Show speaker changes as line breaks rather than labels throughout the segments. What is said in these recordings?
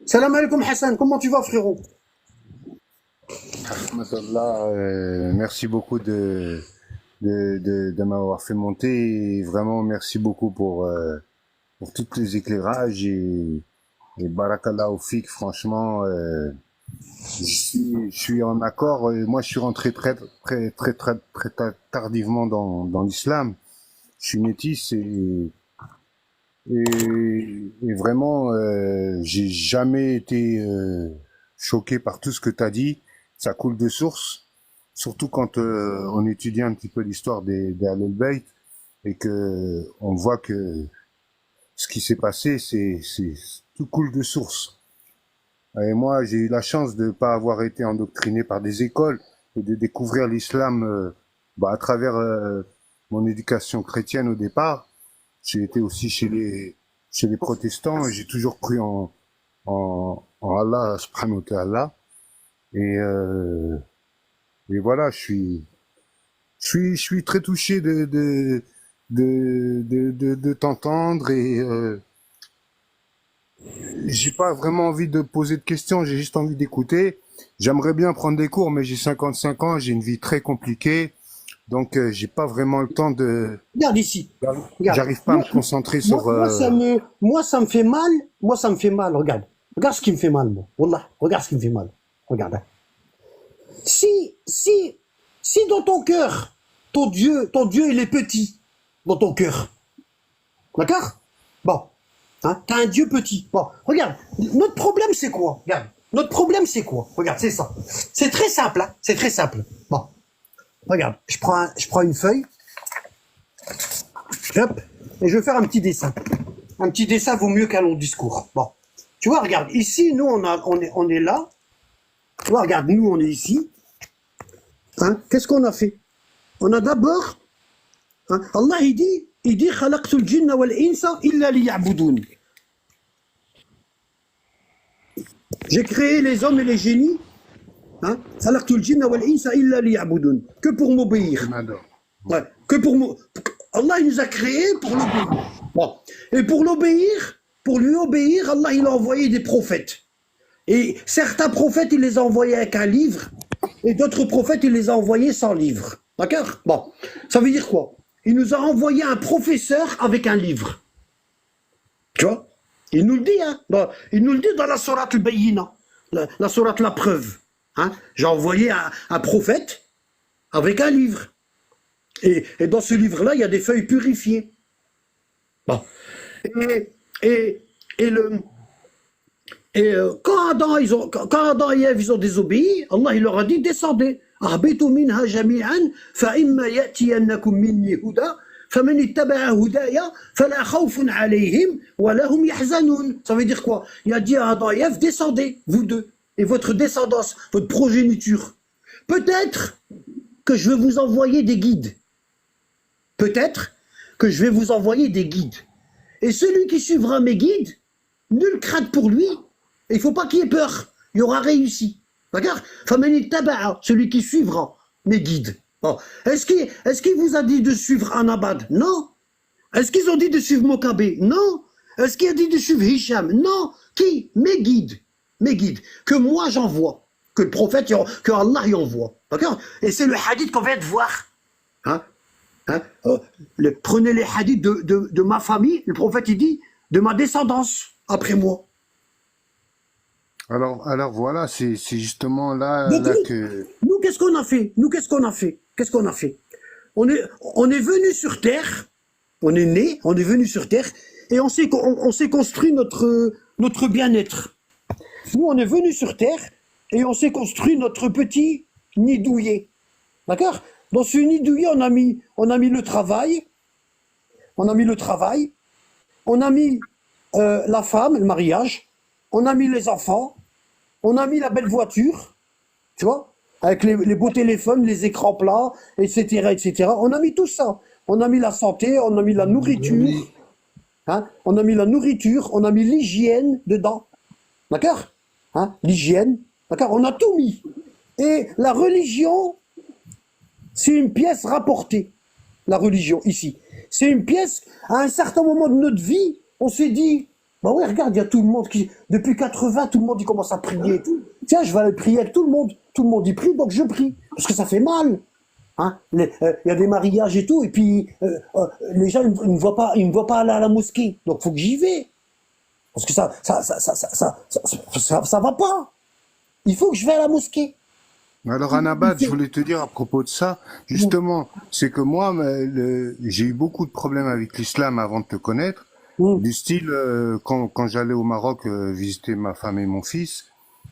Salam alaikum Hassan, comment tu vas frérot?
Ahmadallah, merci beaucoup de m'avoir fait monter et vraiment merci beaucoup pour tous les éclairages et barakallah au fik, franchement, je suis en accord. Moi, je suis rentré très tardivement dans l'islam. Je suis métis et vraiment, j'ai jamais été choqué par tout ce que tu as dit. Ça coule de source, surtout quand on étudie un petit peu l'histoire des Ahlul Bayt et que on voit que ce qui s'est passé, c'est tout coule de source. Et moi, j'ai eu la chance de ne pas avoir été endoctriné par des écoles et de découvrir l'islam à travers mon éducation chrétienne au départ. J'ai été aussi chez les protestants et j'ai toujours cru en Allah subhanahu wa ta'ala. Et, euh, et voilà, je suis très touché de t'entendre et j'ai pas vraiment envie de poser de questions, j'ai juste envie d'écouter. J'aimerais bien prendre des cours, mais j'ai 55 ans, j'ai une vie très compliquée, donc j'ai pas vraiment le temps de,
Regarde ici, regarde.
j'arrive pas à me concentrer sur.
Moi, ça me fait mal, moi, ça me fait mal, regarde. Regarde ce qui me fait mal, moi. Wallah, regarde ce qui me fait mal. Regarde. Hein. Si, si, si dans ton cœur, ton Dieu, il est petit, dans ton cœur. D'accord? Bon. Hein, t'as un Dieu petit. Bon, regarde. Notre problème, c'est quoi? Regarde. Notre problème, c'est quoi? Regarde, c'est ça. C'est très simple, hein. C'est très simple. Bon. Regarde. Je prends une feuille. Hop. Et je vais faire un petit dessin. Un petit dessin vaut mieux qu'un long discours. Bon. Tu vois, regarde. Ici, nous, on est là. Tu vois, regarde. Nous, on est ici. Hein? Qu'est-ce qu'on a fait? On a d'abord, hein, Allah il dit khalaqtul jinna wal insa illa liya'budun. J'ai créé les hommes et les génies, hein, khalaqtul jinna wal insa illa liya'budun, que pour m'obéir. Ouais, que pour Allah il nous a créés pour l'obéir. Bon. Et pour lui obéir, Allah il a envoyé des prophètes. Et certains prophètes, il les a envoyés avec un livre, et d'autres prophètes, il les a envoyés sans livre. D'accord? Bon. Ça veut dire quoi? Il nous a envoyé un professeur avec un livre. Tu vois? Il nous le dit, hein? Il nous le dit dans la sourate al-Bayyina, la sourate la preuve. Hein? J'ai envoyé un prophète avec un livre. Et dans ce livre-là, il y a des feuilles purifiées. Bon. Et, et, et le, quand Adam et Ève ils ont désobéi, Allah il leur a dit descendez. أهبطوا منها جميعا فإما يأتينكم مني هدى فمن اتبع هداي فلا خوف عليهم ولا هم يحزنون. Ça veut dire quoi? Il a dit à Adam et Ève descendez, vous deux, et votre descendance, votre progéniture. Peut-être que je vais vous envoyer des guides. Peut-être que je vais vous envoyer des guides. Et celui qui suivra mes guides, nulle crainte pour lui. Il ne faut pas qu'il ait peur. Il aura réussi. D'accord? Celui qui suivra mes guides. Bon. Est-ce qu'il vous a dit de suivre Anabad? Non. Est-ce qu'ils ont dit de suivre Mokabé? Non. Est-ce qu'il a dit de suivre Hicham? Non. Qui? Mes guides. Mes guides. Que moi j'envoie. Que le prophète, que Allah y envoie. D'accord? Et c'est le hadith qu'on vient de voir. Hein? Hein? Prenez les hadiths de ma famille. Le prophète, il dit, de ma descendance, après moi.
Alors voilà, c'est justement
Donc
là que.
nous qu'est-ce qu'on a fait? Nous, qu'est-ce qu'on a fait? Qu'est-ce qu'on a fait? On est venu sur Terre, on est né, on est venu sur Terre, et on s'est construit notre bien-être. Nous, on est venu sur Terre, et on s'est construit notre petit nid douillet. D'accord? Dans ce nid douillet, on a mis le travail, on a mis le travail, on a mis la femme, le mariage, on a mis les enfants, on a mis la belle voiture, tu vois, avec les beaux téléphones, les écrans plats, etc., etc. On a mis tout ça. On a mis la santé, on a mis la nourriture, hein, on a mis la nourriture, on a mis l'hygiène dedans. D'accord? Hein, l'hygiène, d'accord? On a tout mis. Et la religion, c'est une pièce rapportée. La religion, ici. C'est une pièce, à un certain moment de notre vie, on s'est dit, Bah ouais, regarde, il y a tout le monde qui, depuis 80, tout le monde il commence à prier et tout. Tiens, je vais aller prier avec tout le monde. Tout le monde y prie, donc je prie. Parce que ça fait mal. Hein? Il y a des mariages et tout, et puis les gens ils me voient pas, ils me voient pas aller à la mosquée. Donc faut que j'y vais. Parce que ça va pas. Il faut que je vais à la mosquée.
Alors, Anabad, je voulais te dire à propos de ça, justement, c'est que moi, j'ai eu beaucoup de problèmes avec l'islam avant de te connaître,
Mm.
du style, quand j'allais au Maroc visiter ma femme et mon fils,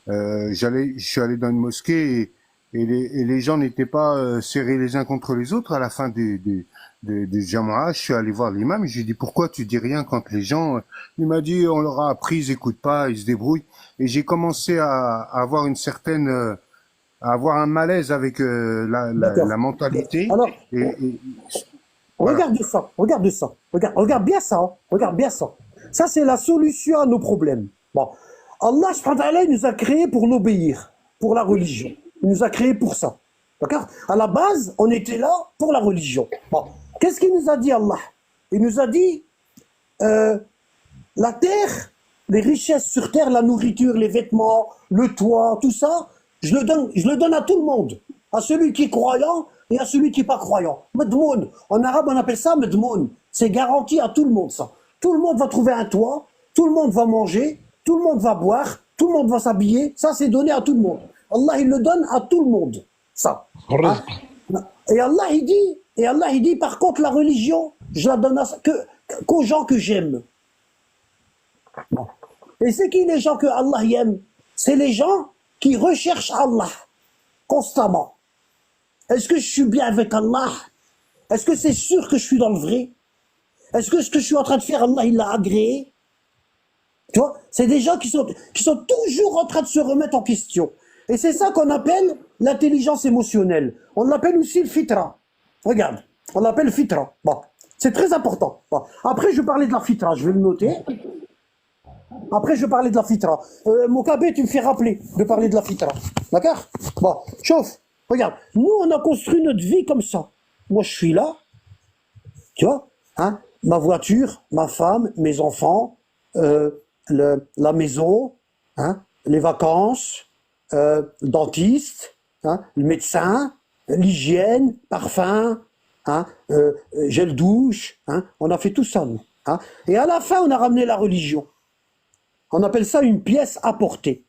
je suis allé dans une mosquée et les gens n'étaient pas serrés les uns contre les autres à la fin du Jama'a. Je suis allé voir l'imam et je lui ai dit pourquoi tu dis rien quand les gens, il m'a dit on leur a appris, ils écoutent pas, ils se débrouillent. Et j'ai commencé à avoir une certaine, à avoir un malaise avec
D'accord.
la mentalité
Alors,
et voilà.
regarde ça, regarde ça, regarde bien ça, hein, regarde bien ça. Ça, c'est la solution à nos problèmes. Bon. Allah, subhanahu wa ta'ala, il nous a créés pour l'obéir, pour la religion. Il nous a créés pour ça. D'accord? À la base, on était là pour la religion. Bon. Qu'est-ce qu'il nous a dit, Allah? Il nous a dit, la terre, les richesses sur terre, la nourriture, les vêtements, le toit, tout ça, je le donne à tout le monde. À celui qui est croyant et à celui qui n'est pas croyant. Medmoun. En arabe, on appelle ça medmoun. C'est garanti à tout le monde, ça. Tout le monde va trouver un toit, tout le monde va manger, tout le monde va boire, tout le monde va s'habiller. Ça, c'est donné à tout le monde. Allah, il le donne à tout le monde. Ça. Hein? Et Allah, il dit, par contre, la religion, je la donne qu'aux gens que j'aime. Bon. Et c'est qui les gens que Allah aime? C'est les gens qui recherchent Allah constamment. Est-ce que je suis bien avec Allah? Est-ce que c'est sûr que je suis dans le vrai? Est-ce que ce que je suis en train de faire, Allah, il l'a agréé? Tu vois? C'est des gens qui sont toujours en train de se remettre en question. Et c'est ça qu'on appelle l'intelligence émotionnelle. On l'appelle aussi le fitra. Regarde, on l'appelle fitra. Bon, c'est très important. Bon. Après, je vais parler de la fitra, je vais le noter. Après, je vais parler de la fitra. Moukabé, tu me fais rappeler de parler de la fitra. D'accord? Bon, chauffe. Regarde, nous, on a construit notre vie comme ça. Moi, je suis là, tu vois, hein, ma voiture, ma femme, mes enfants, la maison, hein, les vacances, le dentiste, hein, le médecin, l'hygiène, parfum, hein, gel douche, hein, on a fait tout ça, nous. Hein. Et à la fin, on a ramené la religion. On appelle ça une pièce apportée.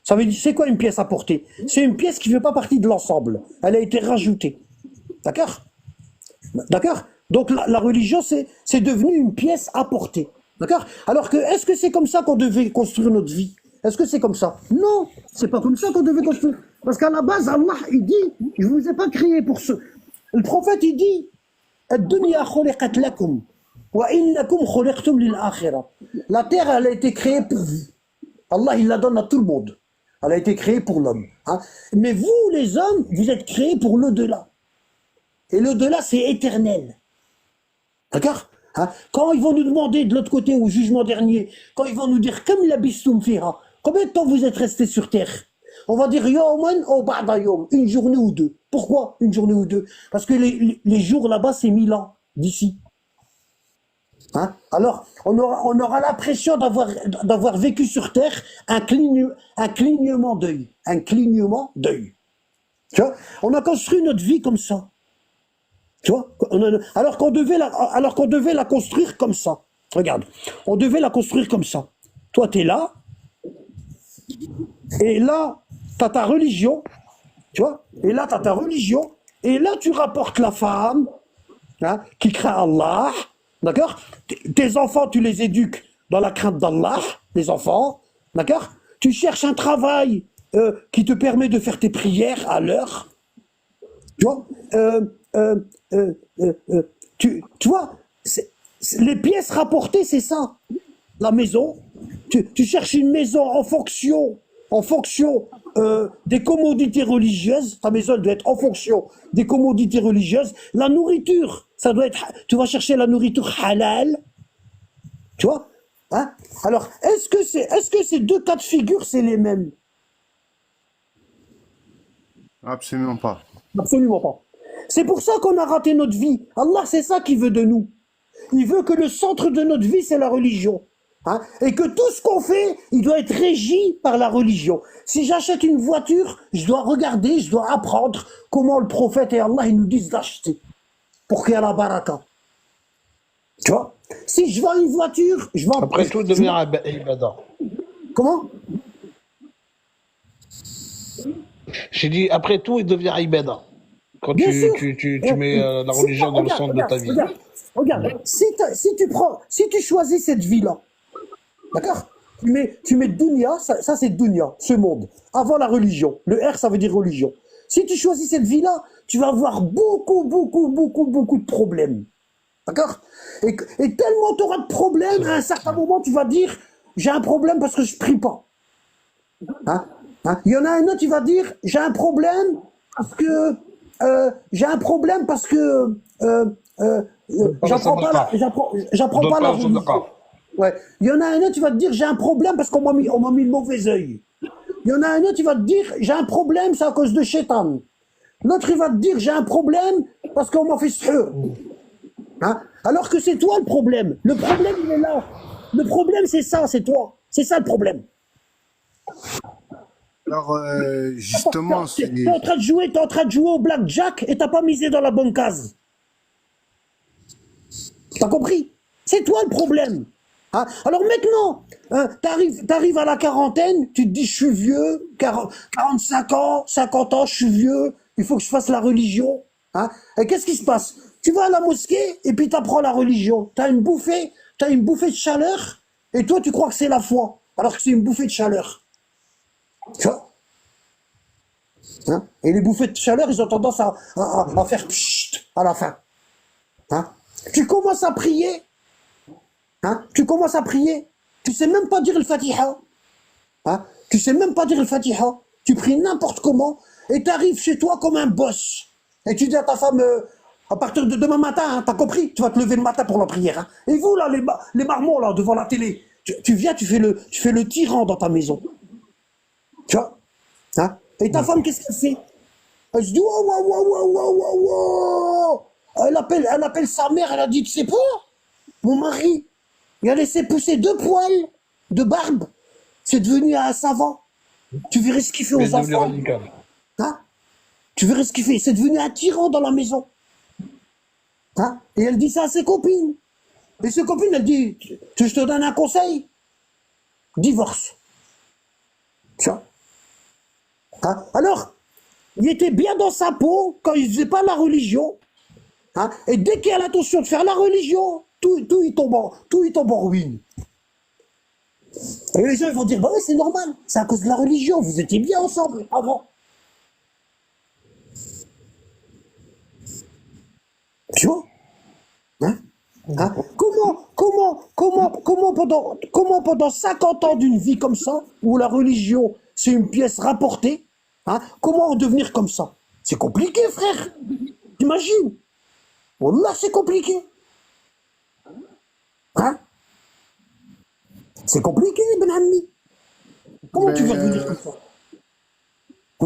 Ça veut dire, c'est quoi une pièce apportée? C'est une pièce qui ne fait pas partie de l'ensemble. Elle a été rajoutée. D'accord? D'accord? Donc la religion, c'est devenu une pièce apportée. D'accord? Alors que, est-ce que c'est comme ça qu'on devait construire notre vie? Est-ce que c'est comme ça? Non, c'est pas comme ça qu'on devait construire. Parce qu'à la base, Allah, il dit, je vous ai pas créé pour ce. Le prophète, il dit, Ad-dunya khuliqat lakum, wa innakum khuliqtum lil akhirah. La terre, elle a été créée pour vous. Allah, il la donne à tout le monde. Elle a été créée pour l'homme. Hein? Mais vous, les hommes, vous êtes créés pour l'au-delà. Et l'au-delà, c'est éternel. D'accord? Hein? Quand ils vont nous demander de l'autre côté au jugement dernier, quand ils vont nous dire comme la bistum fira, combien de temps vous êtes restés sur terre? On va dire yawman ou ba'da yawm, une journée ou deux. Pourquoi une journée ou deux? Parce que les jours là-bas, c'est 1000 ans d'ici. Hein? Alors, on aura l'impression d'avoir vécu sur terre un clignement d'œil. Un clignement d'œil. Tu vois? On a construit notre vie comme ça. Tu vois? Alors qu'on devait la construire comme ça. Regarde, on devait la construire comme ça. Toi, tu es là, et là, tu as ta religion, tu vois? Et là, tu as ta religion, et là, tu rapportes la femme, hein, qui craint Allah, d'accord? Tes enfants, tu les éduques dans la crainte d'Allah, les enfants, d'accord? Tu cherches un travail qui te permet de faire tes prières à l'heure, tu vois? Tu vois, les pièces rapportées, c'est ça. La maison, tu cherches une maison en fonction des commodités religieuses. Ta maison doit être en fonction des commodités religieuses. La nourriture, ça doit être. Tu vas chercher la nourriture halal. Tu vois, hein? Alors, est-ce que ces deux cas de figure, c'est les mêmes?
Absolument pas.
Absolument pas. C'est pour ça qu'on a raté notre vie. Allah, c'est ça qu'il veut de nous. Il veut que le centre de notre vie, c'est la religion. Hein, et que tout ce qu'on fait, il doit être régi par la religion. Si j'achète une voiture, je dois regarder, je dois apprendre comment le prophète et Allah ils nous disent d'acheter pour qu'il y ait la baraka. Tu vois? Si je vends une voiture, je vends.
Après tout,
je
devient
vends-
ibada.
comment?
J'ai dit, après tout, il devient ibada. Quand
Bien sûr.
tu mets la religion dans le centre de ta vie.
Regarde. Si tu choisis cette vie-là, d'accord? Tu mets dunya, ça c'est dunya, ce monde, avant la religion. Le R, ça veut dire religion. Si tu choisis cette vie-là, tu vas avoir beaucoup de problèmes. D'accord? Et tellement tu auras de problèmes, à un certain moment, tu vas dire, j'ai un problème parce que je prie pas. Hein? Hein? Il y en a un autre, il va dire, j'ai un problème parce que j'apprends pas la religion. Ouais. Il y en a un autre, il va te dire, j'ai un problème parce on m'a mis le mauvais œil. Il y en a un autre, il va te dire, j'ai un problème, c'est à cause de Shaitan. L'autre, il va te dire, j'ai un problème parce qu'on m'a fait suhur. Hein? Alors que c'est toi le problème. Le problème, il est là. Le problème, c'est ça, c'est toi. C'est ça le problème.
Alors, justement,
T'es en train de jouer au blackjack et t'as pas misé dans la bonne case. T'as compris? C'est toi le problème. Hein? Alors maintenant, hein, t'arrives à la quarantaine, tu te dis je suis vieux, 45 ans, 50 ans, je suis vieux, il faut que je fasse la religion. Hein? Et qu'est-ce qui se passe? Tu vas à la mosquée et puis t'apprends la religion. T'as une bouffée de chaleur et toi tu crois que c'est la foi, alors que c'est une bouffée de chaleur. Tu vois? Hein? Et les bouffées de chaleur, ils ont tendance à faire pchit à la fin. Hein? Tu commences à prier. Hein? Tu commences à prier. Tu sais même pas dire le Fatiha. Hein? Tu sais même pas dire le Fatiha. Tu pries n'importe comment et tu arrives chez toi comme un boss. Et tu dis à ta femme, à partir de demain matin, hein, t'as compris? Tu vas te lever le matin pour la prière. Hein? Et vous, là, les marmots, là, devant la télé, tu viens, tu fais le tyran dans ta maison. Tu vois? Hein? Et ta femme, qu'est-ce qu'elle fait? Elle se dit, wow. Elle appelle sa mère, elle a dit, tu sais pas, mon mari, il a laissé pousser 2 poils de barbe. C'est devenu un savant. Tu verrais ce qu'il fait
Mais
aux
devenu
enfants.
radical.
Hein? Tu verrais ce qu'il fait. C'est devenu un tyran dans la maison. Hein? Et elle dit ça à ses copines. Et ses copines, elle dit, je te donne un conseil. Divorce. Tu vois? Hein? Alors, il était bien dans sa peau quand il faisait pas la religion. Hein? Et dès qu'il a l'intention de faire la religion, tout il tombe en ruine. Et les gens ils vont dire, bah oui, c'est normal, c'est à cause de la religion, vous étiez bien ensemble avant. Tu vois? Hein? Hein? Comment pendant 50 ans d'une vie comme ça, où la religion c'est une pièce rapportée, hein? Comment en devenir comme ça? C'est compliqué, frère. T'imagines? Wallah, c'est compliqué. Hein? C'est compliqué, Ben Ami. Comment tu vas devenir comme ça? Hein?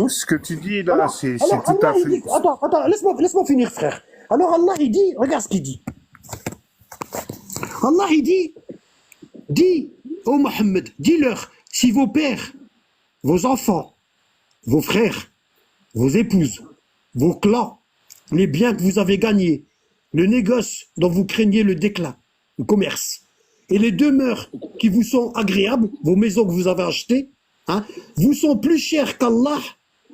ce que tu dis là, c'est
Alors
tout
Allah,
à
il
fait.
dit, attends, laisse-moi finir, frère. Alors Allah, il dit, regarde ce qu'il dit. Allah, il dit, ô Mohammed, dis-leur, si vos pères, vos enfants, vos frères, vos épouses, vos clans, les biens que vous avez gagnés, le négoce dont vous craignez le déclin, le commerce, et les demeures qui vous sont agréables, vos maisons que vous avez achetées, hein, vous sont plus chers qu'Allah,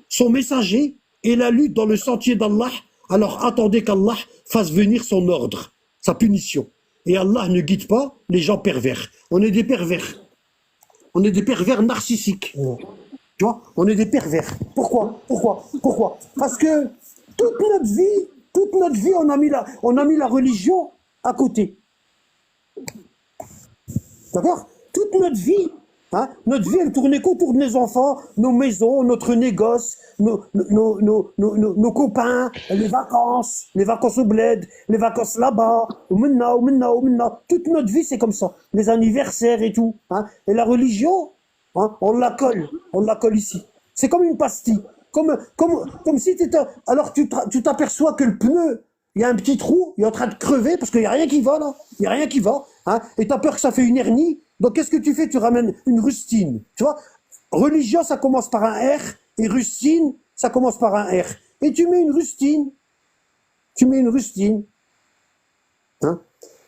son messager, et la lutte dans le sentier d'Allah, alors attendez qu'Allah fasse venir son ordre, sa punition. Et Allah ne guide pas les gens pervers. On est des pervers. On est des pervers narcissiques. Tu vois? On est des pervers. Pourquoi? Parce que toute notre vie, on a mis la religion à côté. D'accord? Toute notre vie, hein, elle tournait qu'autour de nos enfants, nos maisons, notre négoce, nos copains, les vacances au bled, les vacances là-bas, ou maintenant. Toute notre vie, c'est comme ça. Les anniversaires et tout. Hein. Et la religion, hein, on la colle ici. C'est comme une pastille. Comme si t'étais... Alors tu t'aperçois que le pneu, il y a un petit trou, il est en train de crever parce qu'il n'y a rien qui va là. Il n'y a rien qui va. Hein, et tu as peur que ça fait une hernie. Donc, qu'est-ce que tu fais? Tu ramènes une rustine. Tu vois, religion, ça commence par un R, et rustine, ça commence par un R. Et tu mets une rustine. Tu mets une rustine. Hein?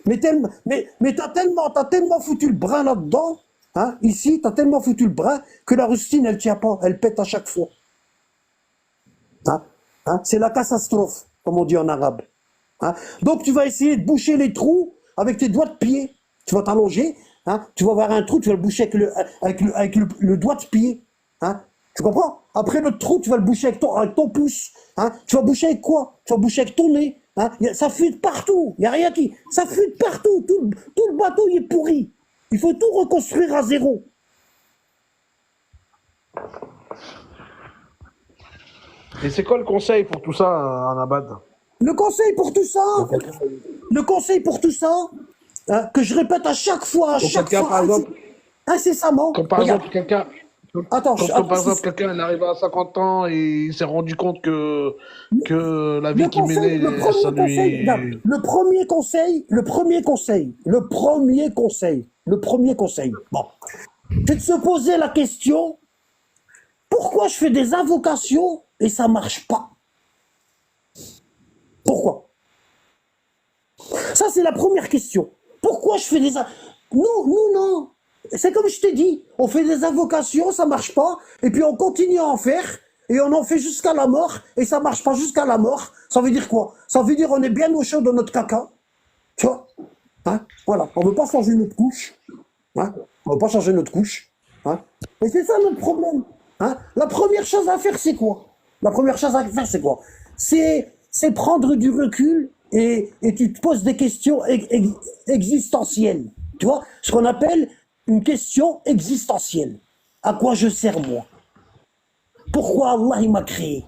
Mais t'as tellement foutu le brin là-dedans, hein? Ici, t'as tellement foutu le brin que la rustine, elle tient pas, elle pète à chaque fois. Hein? Hein? C'est la catastrophe, comme on dit en arabe. Hein? Donc, tu vas essayer de boucher les trous avec tes doigts de pied. Tu vas t'allonger, hein? Tu vas avoir un trou, tu vas le boucher avec le doigt de pied. Hein? Tu comprends? Après le trou, tu vas le boucher avec ton pouce. Hein? Tu vas boucher avec quoi? Tu vas boucher avec ton nez. Hein? Ça fuite partout. Il n'y a rien qui... Ça fuite partout. Tout le bateau, il est pourri. Il faut tout reconstruire à zéro.
Et c'est quoi le conseil pour tout ça, Anabad?
Le conseil pour tout ça, hein, que je répète à chaque fois,
Par exemple,
incessamment.
quand par
Regarde,
exemple quelqu'un
attends,
quand par exemple quelqu'un il arrive à 50 ans et il s'est rendu compte que la vie qu'il menait, ça lui...
le premier conseil, bon, c'est de se poser la question, pourquoi je fais des invocations et ça marche pas? Pourquoi? Ça, c'est la première question. Pourquoi je fais des... Non. C'est comme je t'ai dit, on fait des invocations, ça marche pas, et puis on continue à en faire, et on en fait jusqu'à la mort, et ça marche pas jusqu'à la mort. Ça veut dire quoi? Ça veut dire on est bien au chaud dans notre caca. Tu vois? Hein? Voilà. On veut pas changer notre couche. Hein? On veut pas changer notre couche. Hein? Et c'est ça notre problème. Hein? La première chose à faire, c'est quoi? C'est prendre du recul et tu te poses des questions existentielles. Tu vois? Ce qu'on appelle une question existentielle. À quoi je sers moi? Pourquoi Allah il m'a créé?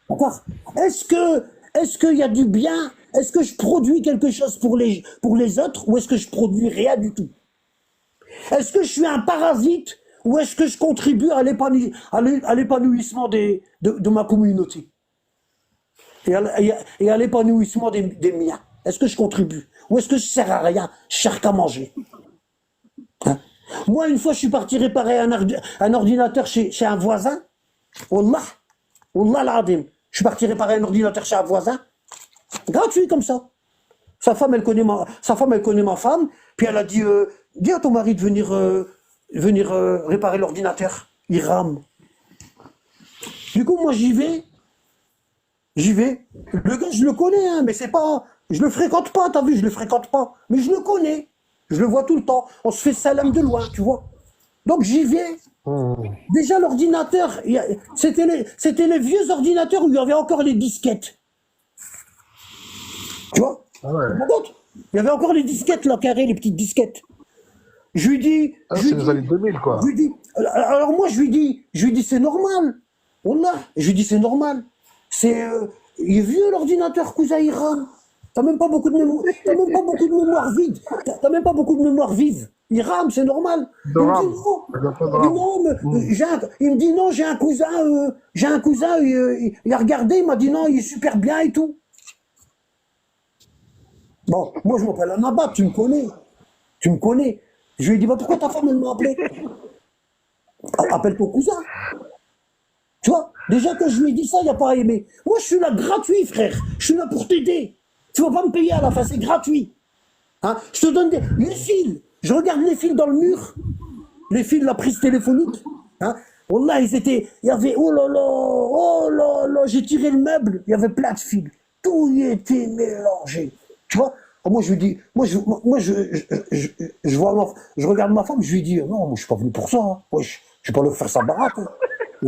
D'accord? Est-ce qu'il y a du bien? Est-ce que je produis quelque chose pour les autres ou est-ce que je produis rien du tout? Est-ce que je suis un parasite ou est-ce que je contribue à l'épanouissement de ma communauté et à l'épanouissement des miens? Est-ce que je contribue? Ou est-ce que je sers à rien? Je sers qu'à manger. Hein? Moi, une fois, je suis parti réparer un ordinateur chez un voisin. Wallah l'azim. Je suis parti réparer un ordinateur chez un voisin. Gratuit comme ça. Sa femme, elle connaît ma femme. Puis elle a dit, dis à ton mari de venir réparer l'ordinateur. Il rame. Du coup, moi, j'y vais. Le gars, je le connais, hein, mais c'est pas... Je le fréquente pas, t'as vu, je le fréquente pas. Mais je le connais. Je le vois tout le temps. On se fait salam de loin, tu vois. Donc j'y vais. Déjà, l'ordinateur, c'était les vieux ordinateurs où il y avait encore les disquettes. Tu vois? Donc, il y avait encore les disquettes, là, carré, les petites disquettes. Je lui dis...
c'est les années 2000, quoi.
Alors moi, je lui dis, c'est normal. Wallah, je lui dis, c'est normal. Il est vieux l'ordinateur, cousin Iram. T'as même pas beaucoup de mémoire vide. T'as même pas beaucoup de mémoire vive. Il rame, c'est normal. Il me dit non, j'ai un cousin, il a regardé, il m'a dit non, il est super bien et tout. Bon, moi je m'appelle Anabad, tu me connais. Je lui ai dit, bah, pourquoi ta femme elle m'a appelé? Appelle ton cousin. Tu vois, déjà que je lui ai dit ça, il n'a pas aimé. Moi je suis là gratuit, frère. Je suis là pour t'aider. Tu vas pas me payer à la fin, c'est gratuit. Hein? Je te donne les fils. Je regarde les fils dans le mur. Les fils de la prise téléphonique. Hein? Wallah, il y avait, oh là là, j'ai tiré le meuble, il y avait plein de fils. Tout y était mélangé. Tu vois? Moi, je lui dis, je regarde ma femme, je lui dis, non, moi, je suis pas venu pour ça. Hein. Wesh, je vais pas leur faire sa baraque. Hein.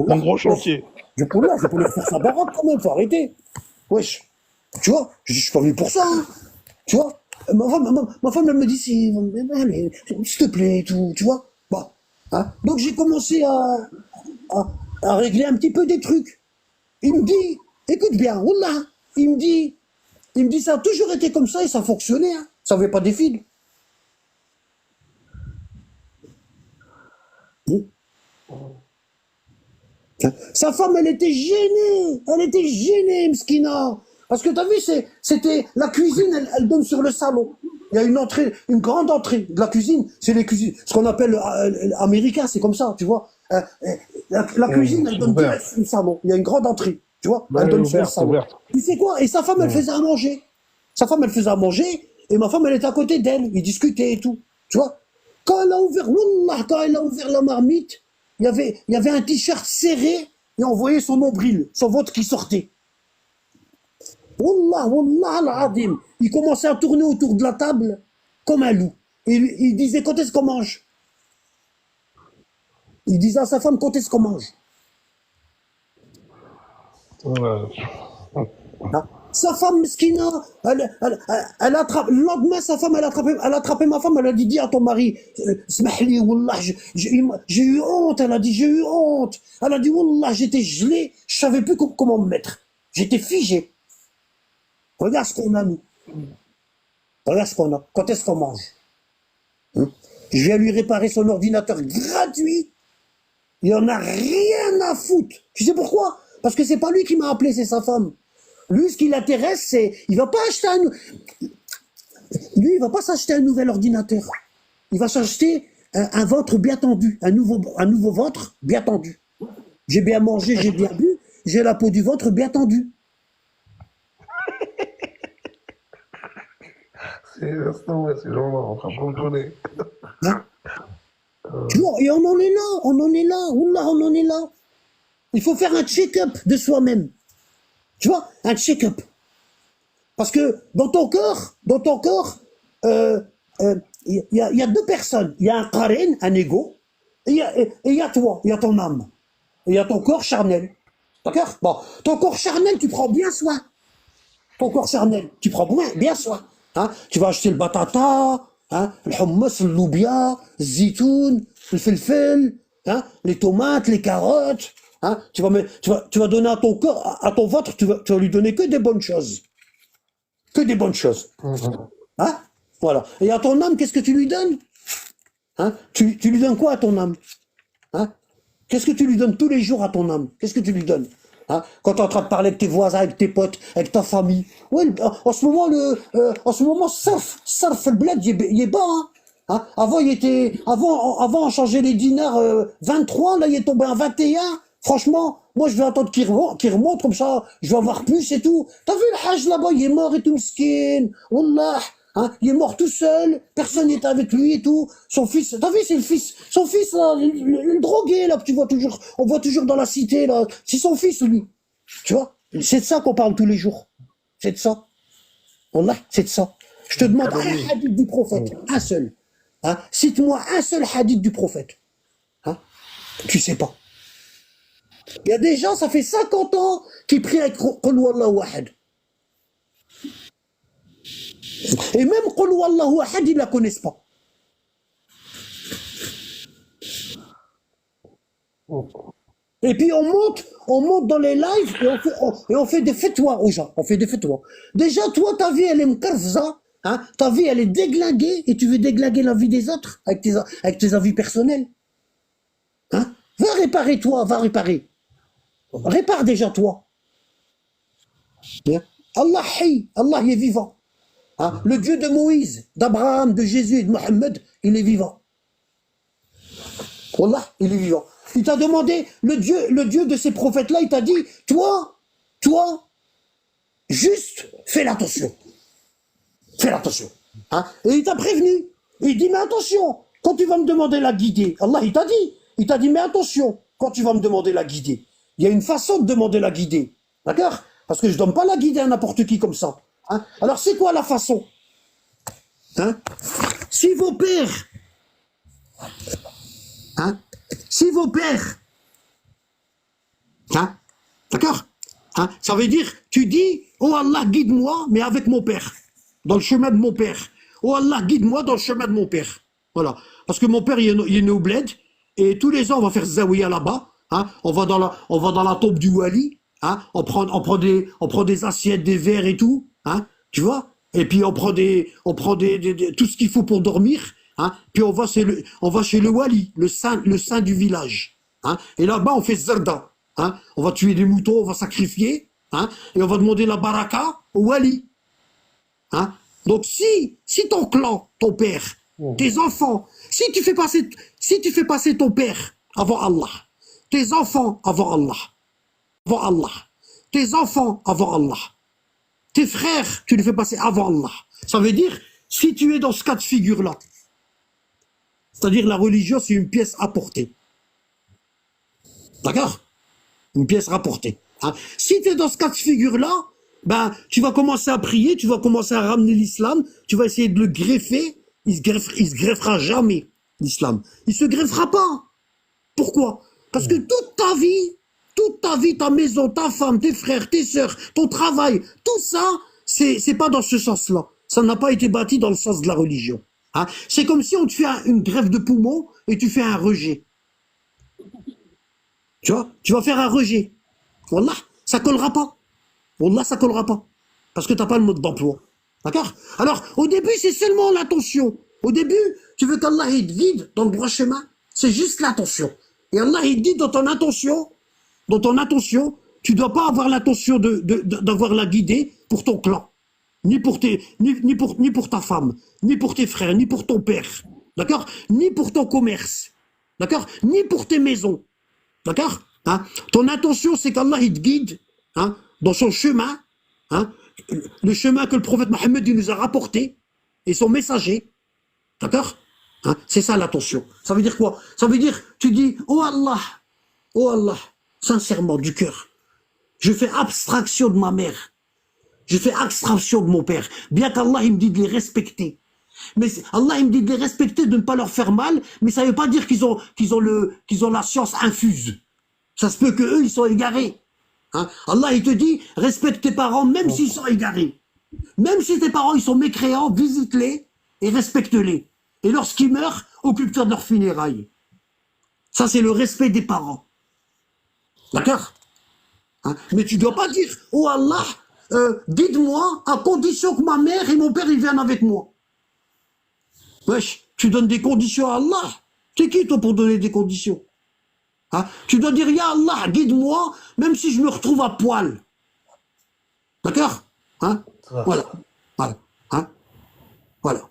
Un gros chantier.
Je vais pas leur faire sa baraque quand même, faut arrêter. Wesh. Tu vois, je suis pas venu pour ça. Hein. Tu vois, ma femme, elle me dit, allez, s'il te plaît, tout, tu vois. Bon, hein. Donc j'ai commencé à régler un petit peu des trucs. Il me dit, écoute bien, wallah, il me dit, ça a toujours été comme ça et ça fonctionnait. Hein. Ça n'avait pas des fils. Sa femme, elle était gênée, Mskina. Parce que t'as vu, c'était la cuisine, elle donne sur le salon. il y a une entrée, une grande entrée de la cuisine. C'est les cuisines, ce qu'on appelle américain, c'est comme ça, tu vois. La cuisine, elle donne direct sur le salon. Il y a une grande entrée, tu vois. Elle donne sur le salon.
ouverte.
Tu sais quoi? Et sa femme, elle faisait à manger. Sa femme, elle faisait à manger, et ma femme, elle était à côté d'elle. Ils discutaient et tout, tu vois. Quand elle a ouvert, Wallah, quand elle a ouvert la marmite, il y avait un t-shirt serré, et on voyait son nombril, son ventre qui sortait. Wallah, Wallah al-Azim. Il commençait à tourner autour de la table comme un loup. Et il disait, quand est-ce qu'on mange? Il disait à sa femme, quand est-ce qu'on mange?
Ouais.
Hein? Sa femme, Meskina, elle attrape, le lendemain, sa femme, elle a attrapé ma femme, elle a dit, dis à ton mari, Smahli, Wallah, j'ai eu honte, elle a dit, j'ai eu honte. Elle a dit, Wallah, j'étais gelé, je savais plus comment me mettre. J'étais figé. Regarde ce qu'on a, nous. Regarde ce qu'on a. Quand est-ce qu'on mange? Hein? Je viens lui réparer son ordinateur gratuit. Il en a rien à foutre. Tu sais pourquoi? Parce que c'est pas lui qui m'a appelé, c'est sa femme. Lui, ce qui l'intéresse, c'est... Il va pas acheter Lui, il va pas s'acheter un nouvel ordinateur. Il va s'acheter un ventre bien tendu. Un nouveau ventre bien tendu. J'ai bien mangé, j'ai bien bu. J'ai la peau du ventre bien tendue.
Laisse tomber, ces gens-là, en train de comprendre.
Hein? Tu vois, et on en est là, on en est là. Wallah, on en est là. Il faut faire un check-up de soi-même. Tu vois, un check-up. Parce que dans ton corps, il y a deux personnes. Il y a un qaren, un ego, et il y a toi, il y a ton âme. Et il y a ton corps charnel. D'accord? Bon, ton corps charnel, tu prends bien soin. Ton corps charnel, tu prends bien soin. Hein? Tu vas acheter le batata, hein? Le hummus, le loubia, le zitoun, le felfel, hein? Les tomates, les carottes. Hein? Tu vas donner à ton corps, à ton ventre, tu vas lui donner que des bonnes choses. Que des bonnes choses. Hein? Voilà. Et à ton âme, qu'est-ce que tu lui donnes? Hein? Tu lui donnes quoi à ton âme? Hein? Qu'est-ce que tu lui donnes tous les jours à ton âme? Qu'est-ce que tu lui donnes? Hein? Quand tu es en train de parler avec tes voisins, avec tes potes, avec ta famille. Ouais, en ce moment, surf le bled, il est bas. Hein? Hein? Avant, on changeait les dinars 23, là, il est tombé à 21. Franchement, moi, je vais attendre qu'il remonte, comme ça, je vais avoir plus et tout. T'as vu le hajj là-bas, il est mort et tout, skin. Wallah. Hein, il est mort tout seul, personne n'était avec lui et tout. Son fils, t'as vu, c'est le fils, son fils là, le drogué là que tu vois toujours, on voit toujours dans la cité là, c'est son fils lui. Tu vois, c'est de ça qu'on parle tous les jours. C'est de ça. Wallah, c'est de ça. Je te demande un hadith du prophète, un seul. Hein, cite-moi un seul hadith du prophète. Hein, tu sais pas. Il y a des gens, ça fait 50 ans qu'ils prient avec Qul Wallahu Ahad. Et même Qul Wallahu Ahad, ils ne la connaissent pas. Et puis on monte dans les lives et on fait des fatwas aux gens. On fait des fatwas. Déjà, toi, ta vie, elle est mkarfza, hein, ta vie, elle est déglinguée et tu veux déglinguer la vie des autres avec tes avis personnels. Hein? Va réparer toi, va réparer. Répare déjà toi. Bien. Allah il est vivant. Hein? Le Dieu de Moïse, d'Abraham, de Jésus et de Mohammed, il est vivant. Wallah, il est vivant. Il t'a demandé, le Dieu de ces prophètes-là, il t'a dit, toi, juste fais l'attention. Fais l'attention. Hein? Et il t'a prévenu. Il dit, mais attention, quand tu vas me demander la guider, Allah, il t'a dit, mais attention, quand tu vas me demander la guider, il y a une façon de demander la guider. D'accord? Parce que je ne donne pas la guider à n'importe qui comme ça. Hein? Alors, c'est quoi la façon? Hein? Si vos pères, hein? Hein? D'accord? Hein? Ça veut dire, tu dis, oh Allah, guide-moi, mais avec mon père, dans le chemin de mon père. Oh Allah, guide-moi dans le chemin de mon père. Voilà. Parce que mon père, il est né au bled, et tous les ans, on va faire zawiya là-bas. Hein? On va dans la tombe du wali. Hein? On prend des assiettes, des verres et tout. Hein? Tu vois? Et puis on prend tout ce qu'il faut pour dormir. Hein? Puis on va chez le wali, le saint du village. Hein? Et là-bas, on fait zarda. Hein? On va tuer des moutons, on va sacrifier. Hein? Et on va demander la baraka au wali. Hein? Donc si ton clan, ton père, tes enfants, si tu fais passer ton père avant Allah, tes enfants avant Allah, tes enfants avant Allah, tes frères, tu les fais passer avant Allah. Ça veut dire, si tu es dans ce cas de figure-là, c'est-à-dire la religion, c'est une pièce apportée. D'accord? Une pièce rapportée. Hein? Si tu es dans ce cas de figure-là, ben, tu vas commencer à prier, tu vas commencer à ramener l'islam, tu vas essayer de le greffer, il se greffera jamais, l'islam. Il se greffera pas. Pourquoi? Parce que toute ta vie, ta maison, ta femme, tes frères, tes sœurs, ton travail, tout ça, c'est pas dans ce sens-là. Ça n'a pas été bâti dans le sens de la religion. Hein? C'est comme si on te fait une greffe de poumon et tu fais un rejet. Tu vois? Tu vas faire un rejet. Wallah, ça collera pas. Wallah, ça collera pas. Parce que t'as pas le mode d'emploi. D'accord? Alors, au début, c'est seulement l'attention. Au début, tu veux qu'Allah il te guide dans le droit chemin. C'est juste l'attention. Et Allah, il dit dans ton attention, tu dois pas avoir l'intention d'avoir la guidée pour ton clan. Ni pour ta femme, ni pour tes frères, ni pour ton père. D'accord? Ni pour ton commerce. D'accord? Ni pour tes maisons. D'accord? Hein? Ton intention, c'est qu'Allah, il te guide, hein, dans son chemin, hein, le chemin que le prophète Mohammed nous a rapporté, et son messager. D'accord? Hein? C'est ça l'attention. Ça veut dire quoi? Ça veut dire, tu dis, oh Allah, sincèrement, du cœur, je fais abstraction de ma mère, je fais abstraction de mon père, bien qu'Allah, il me dit de les respecter. Mais Allah, il me dit de les respecter, de ne pas leur faire mal, mais ça ne veut pas dire qu'ils ont la science infuse. Ça se peut qu'eux, ils sont égarés. Hein? Allah, il te dit, respecte tes parents, même s'ils sont égarés. Même si tes parents, ils sont mécréants, visite-les et respecte-les. Et lorsqu'ils meurent, occupe-toi de leurs funérailles. Ça, c'est le respect des parents. D'accord? Hein? Mais tu ne dois pas dire, oh Allah, dites-moi, à condition que ma mère et mon père, ils viennent avec moi. Wesh, tu donnes des conditions à Allah. T'es qui, toi, pour donner des conditions? Hein? Tu dois dire, ya Allah, guide-moi, même si je me retrouve à poil. D'accord? Hein? Voilà. Voilà. Hein? Voilà.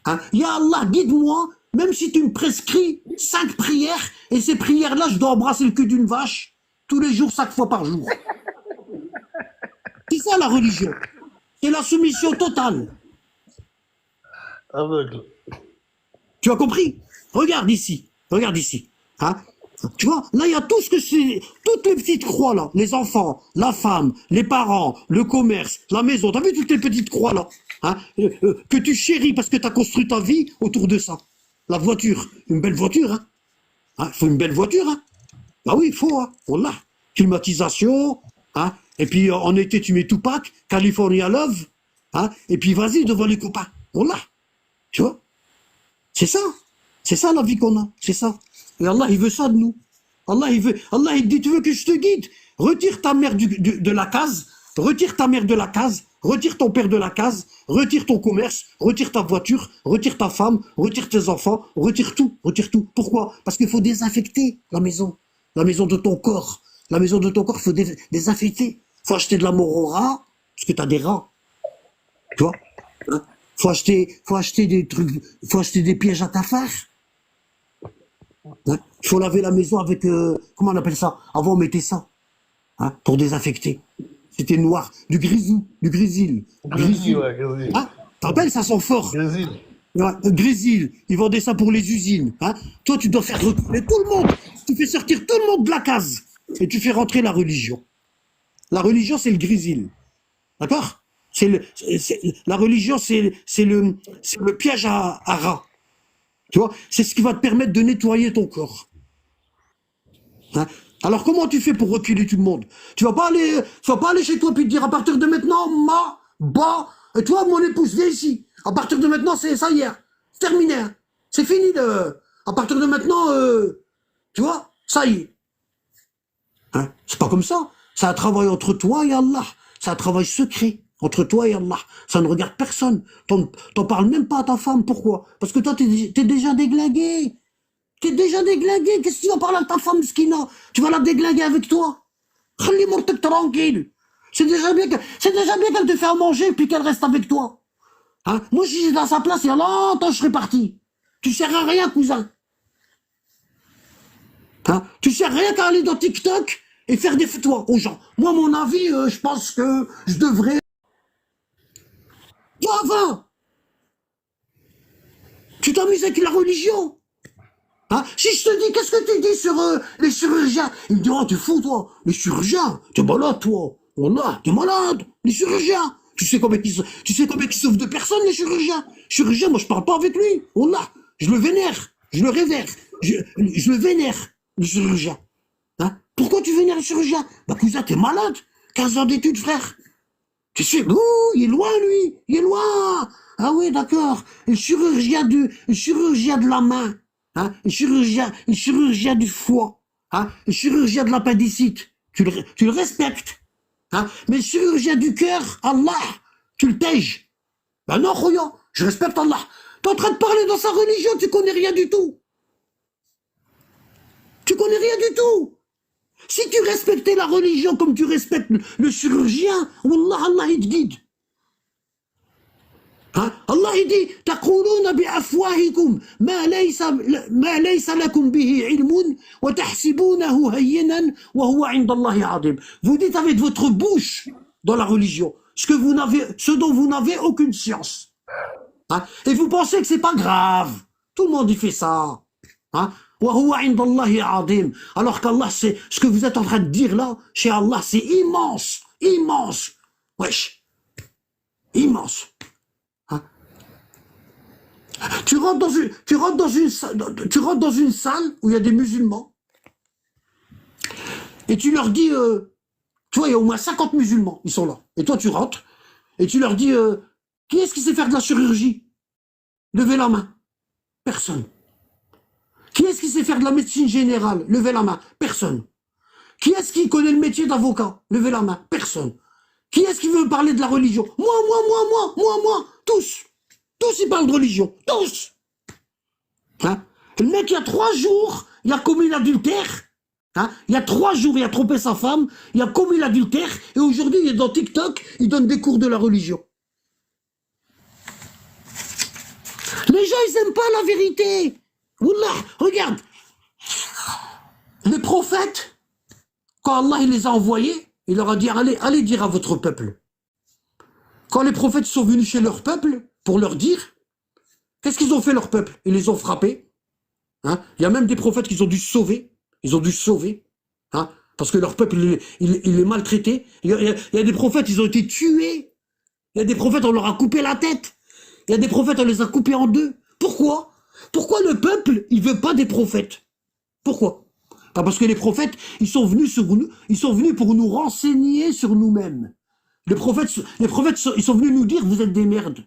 Hein? Ya Allah, guide-moi, même si tu me prescris 5 prières, et ces prières-là, je dois embrasser le cul d'une vache, tous les jours, 5 fois par jour. C'est ça la religion. C'est la soumission totale.
Aveugle.
Tu as compris? Regarde ici. Hein? Tu vois, là, il y a tout ce que c'est, toutes les petites croix là, les enfants, la femme, les parents, le commerce, la maison. T'as vu toutes les petites croix là, hein, que tu chéris parce que tu as construit ta vie autour de ça. La voiture, une belle voiture, hein. Hein, faut une belle voiture, hein. Ah oui, il faut, hein. Voilà. Climatisation, hein. Et puis en été, tu mets Tupac, California Love, hein. Et puis vas-y devant les copains. Voilà. Tu vois? C'est ça la vie qu'on a, c'est ça. Et Allah, il veut ça de nous. Allah, il dit, tu veux que je te guide? Retire ta mère de la case, retire ta mère de la case, retire ton père de la case, retire ton commerce, retire ta voiture, retire ta femme, retire tes enfants, retire tout. Pourquoi? Parce qu'il faut désinfecter la maison de ton corps. La maison de ton corps, il faut désinfecter. Il faut acheter de la mort aux rats, parce que tu as des rats. Tu vois? Hein? Faut acheter des trucs, faut acheter des pièges à tafards. Hein? Il faut laver la maison avec, comment on appelle ça? Avant on mettait ça, hein, pour désinfecter. C'était noir, du grisil.
Grésil, ouais, grésil.
Hein? T'en rappelles, ça sent fort.
Grésil.
Ouais, grisil, ils vendaient ça pour les usines. Hein? Toi, tu dois faire retourner tout le monde. Tu fais sortir tout le monde de la case. Et tu fais rentrer la religion. La religion, c'est le grisil. D'accord? La religion, c'est le piège à rats. Tu vois? C'est ce qui va te permettre de nettoyer ton corps. Hein? Alors, comment tu fais pour reculer tout le monde? Tu vas pas aller chez toi puis te dire, à partir de maintenant, et toi, mon épouse, viens ici. À partir de maintenant, ça y est. C'est terminé. Hein. C'est fini à partir de maintenant, tu vois? Ça y est. Hein? C'est pas comme ça. C'est un travail entre toi et Allah. C'est un travail secret. Entre toi et Allah. Ça ne regarde personne. T'en parles même pas à ta femme. Pourquoi? Parce que toi, t'es déjà déglingué. T'es déjà déglingué. Qu'est-ce que tu vas parler à ta femme, Skina? Tu vas la déglinguer avec toi. Khali mortek tranquille. C'est déjà bien qu'elle te fait à manger puis qu'elle reste avec toi. Hein? Moi, si j'étais à sa place, il y a longtemps, je serais parti. Tu sers à rien, cousin. Hein? Tu sers à rien qu'à aller dans TikTok et faire des fatwas aux gens. Moi, mon avis, je pense que je devrais... Toi, va. Tu t'amuses avec la religion. Hein? Si je te dis, qu'est-ce que tu dis sur les chirurgiens? Il me dit, oh, t'es fou, toi. Les chirurgiens, t'es malade, toi. Wallah, t'es malade. Les chirurgiens. Tu sais combien ils sauvent de personnes, les chirurgiens? Chirurgien, moi, je parle pas avec lui. Wallah, je le vénère. Je le révère. Je le vénère, le chirurgien. Hein? Pourquoi tu vénères le chirurgien? Bah, cousin, t'es malade. 15 ans d'études, frère. Tu sais, ouh, il est loin, lui. Il est loin. Ah oui, d'accord. Le chirurgien de la main. Hein? Le chirurgien du foie. Hein? Le chirurgien de l'appendicite. Tu le respectes. Hein? Mais le chirurgien du cœur, Allah, tu le tèges. Ben non, Khoya, je respecte Allah. T'es en train de parler dans sa religion, tu connais rien du tout. Tu connais rien du tout. Si tu respectais la religion comme tu respectes le chirurgien, Wallah, Allah, il te guide. Hein? Allah, il dit, تقولون بأفواهكم ما ليس لكم به علم وتحسبونه هينا وهو عند الله عظيم. Vous dites avec votre bouche dans la religion ce dont vous n'avez aucune science. Hein? Et vous pensez que c'est pas grave. Tout le monde y fait ça. Hein? وهو عند الله عظيم. Alors qu'Allah, c'est ce que vous êtes en train de dire là, chez Allah, c'est immense, immense. Wesh, immense. Tu rentres dans une salle où il y a des musulmans et tu leur dis, tu vois, il y a au moins 50 musulmans, ils sont là. Et toi, tu rentres et tu leur dis, qui est-ce qui sait faire de la chirurgie? Levez la main. Personne. Qui est-ce qui sait faire de la médecine générale? Levez la main. Personne. Qui est-ce qui connaît le métier d'avocat? Levez la main. Personne. Qui est-ce qui veut parler de la religion? Moi. Tous. Tous, ils parlent de religion. Tous. Hein? Le mec, il y a 3 jours, il a commis l'adultère. Hein? Il y a 3 jours, il a trompé sa femme. Il a commis l'adultère. Et aujourd'hui, il est dans TikTok. Il donne des cours de la religion. Les gens, ils n'aiment pas la vérité. Wallah, regarde. Les prophètes, quand Allah il les a envoyés, il leur a dit, allez dire à votre peuple. Quand les prophètes sont venus chez leur peuple, pour leur dire, qu'est-ce qu'ils ont fait leur peuple? Ils les ont frappés. Hein? Il y a même des prophètes qu'ils ont dû sauver. Ils ont dû sauver. Hein? Parce que leur peuple, il est maltraité. Il y a des prophètes, ils ont été tués. Il y a des prophètes, on leur a coupé la tête. Il y a des prophètes, on les a coupés en 2. Pourquoi? Pourquoi le peuple, il veut pas des prophètes? Pourquoi? Parce que les prophètes, ils sont venus pour nous renseigner sur nous-mêmes. Les prophètes, ils sont venus nous dire, vous êtes des merdes.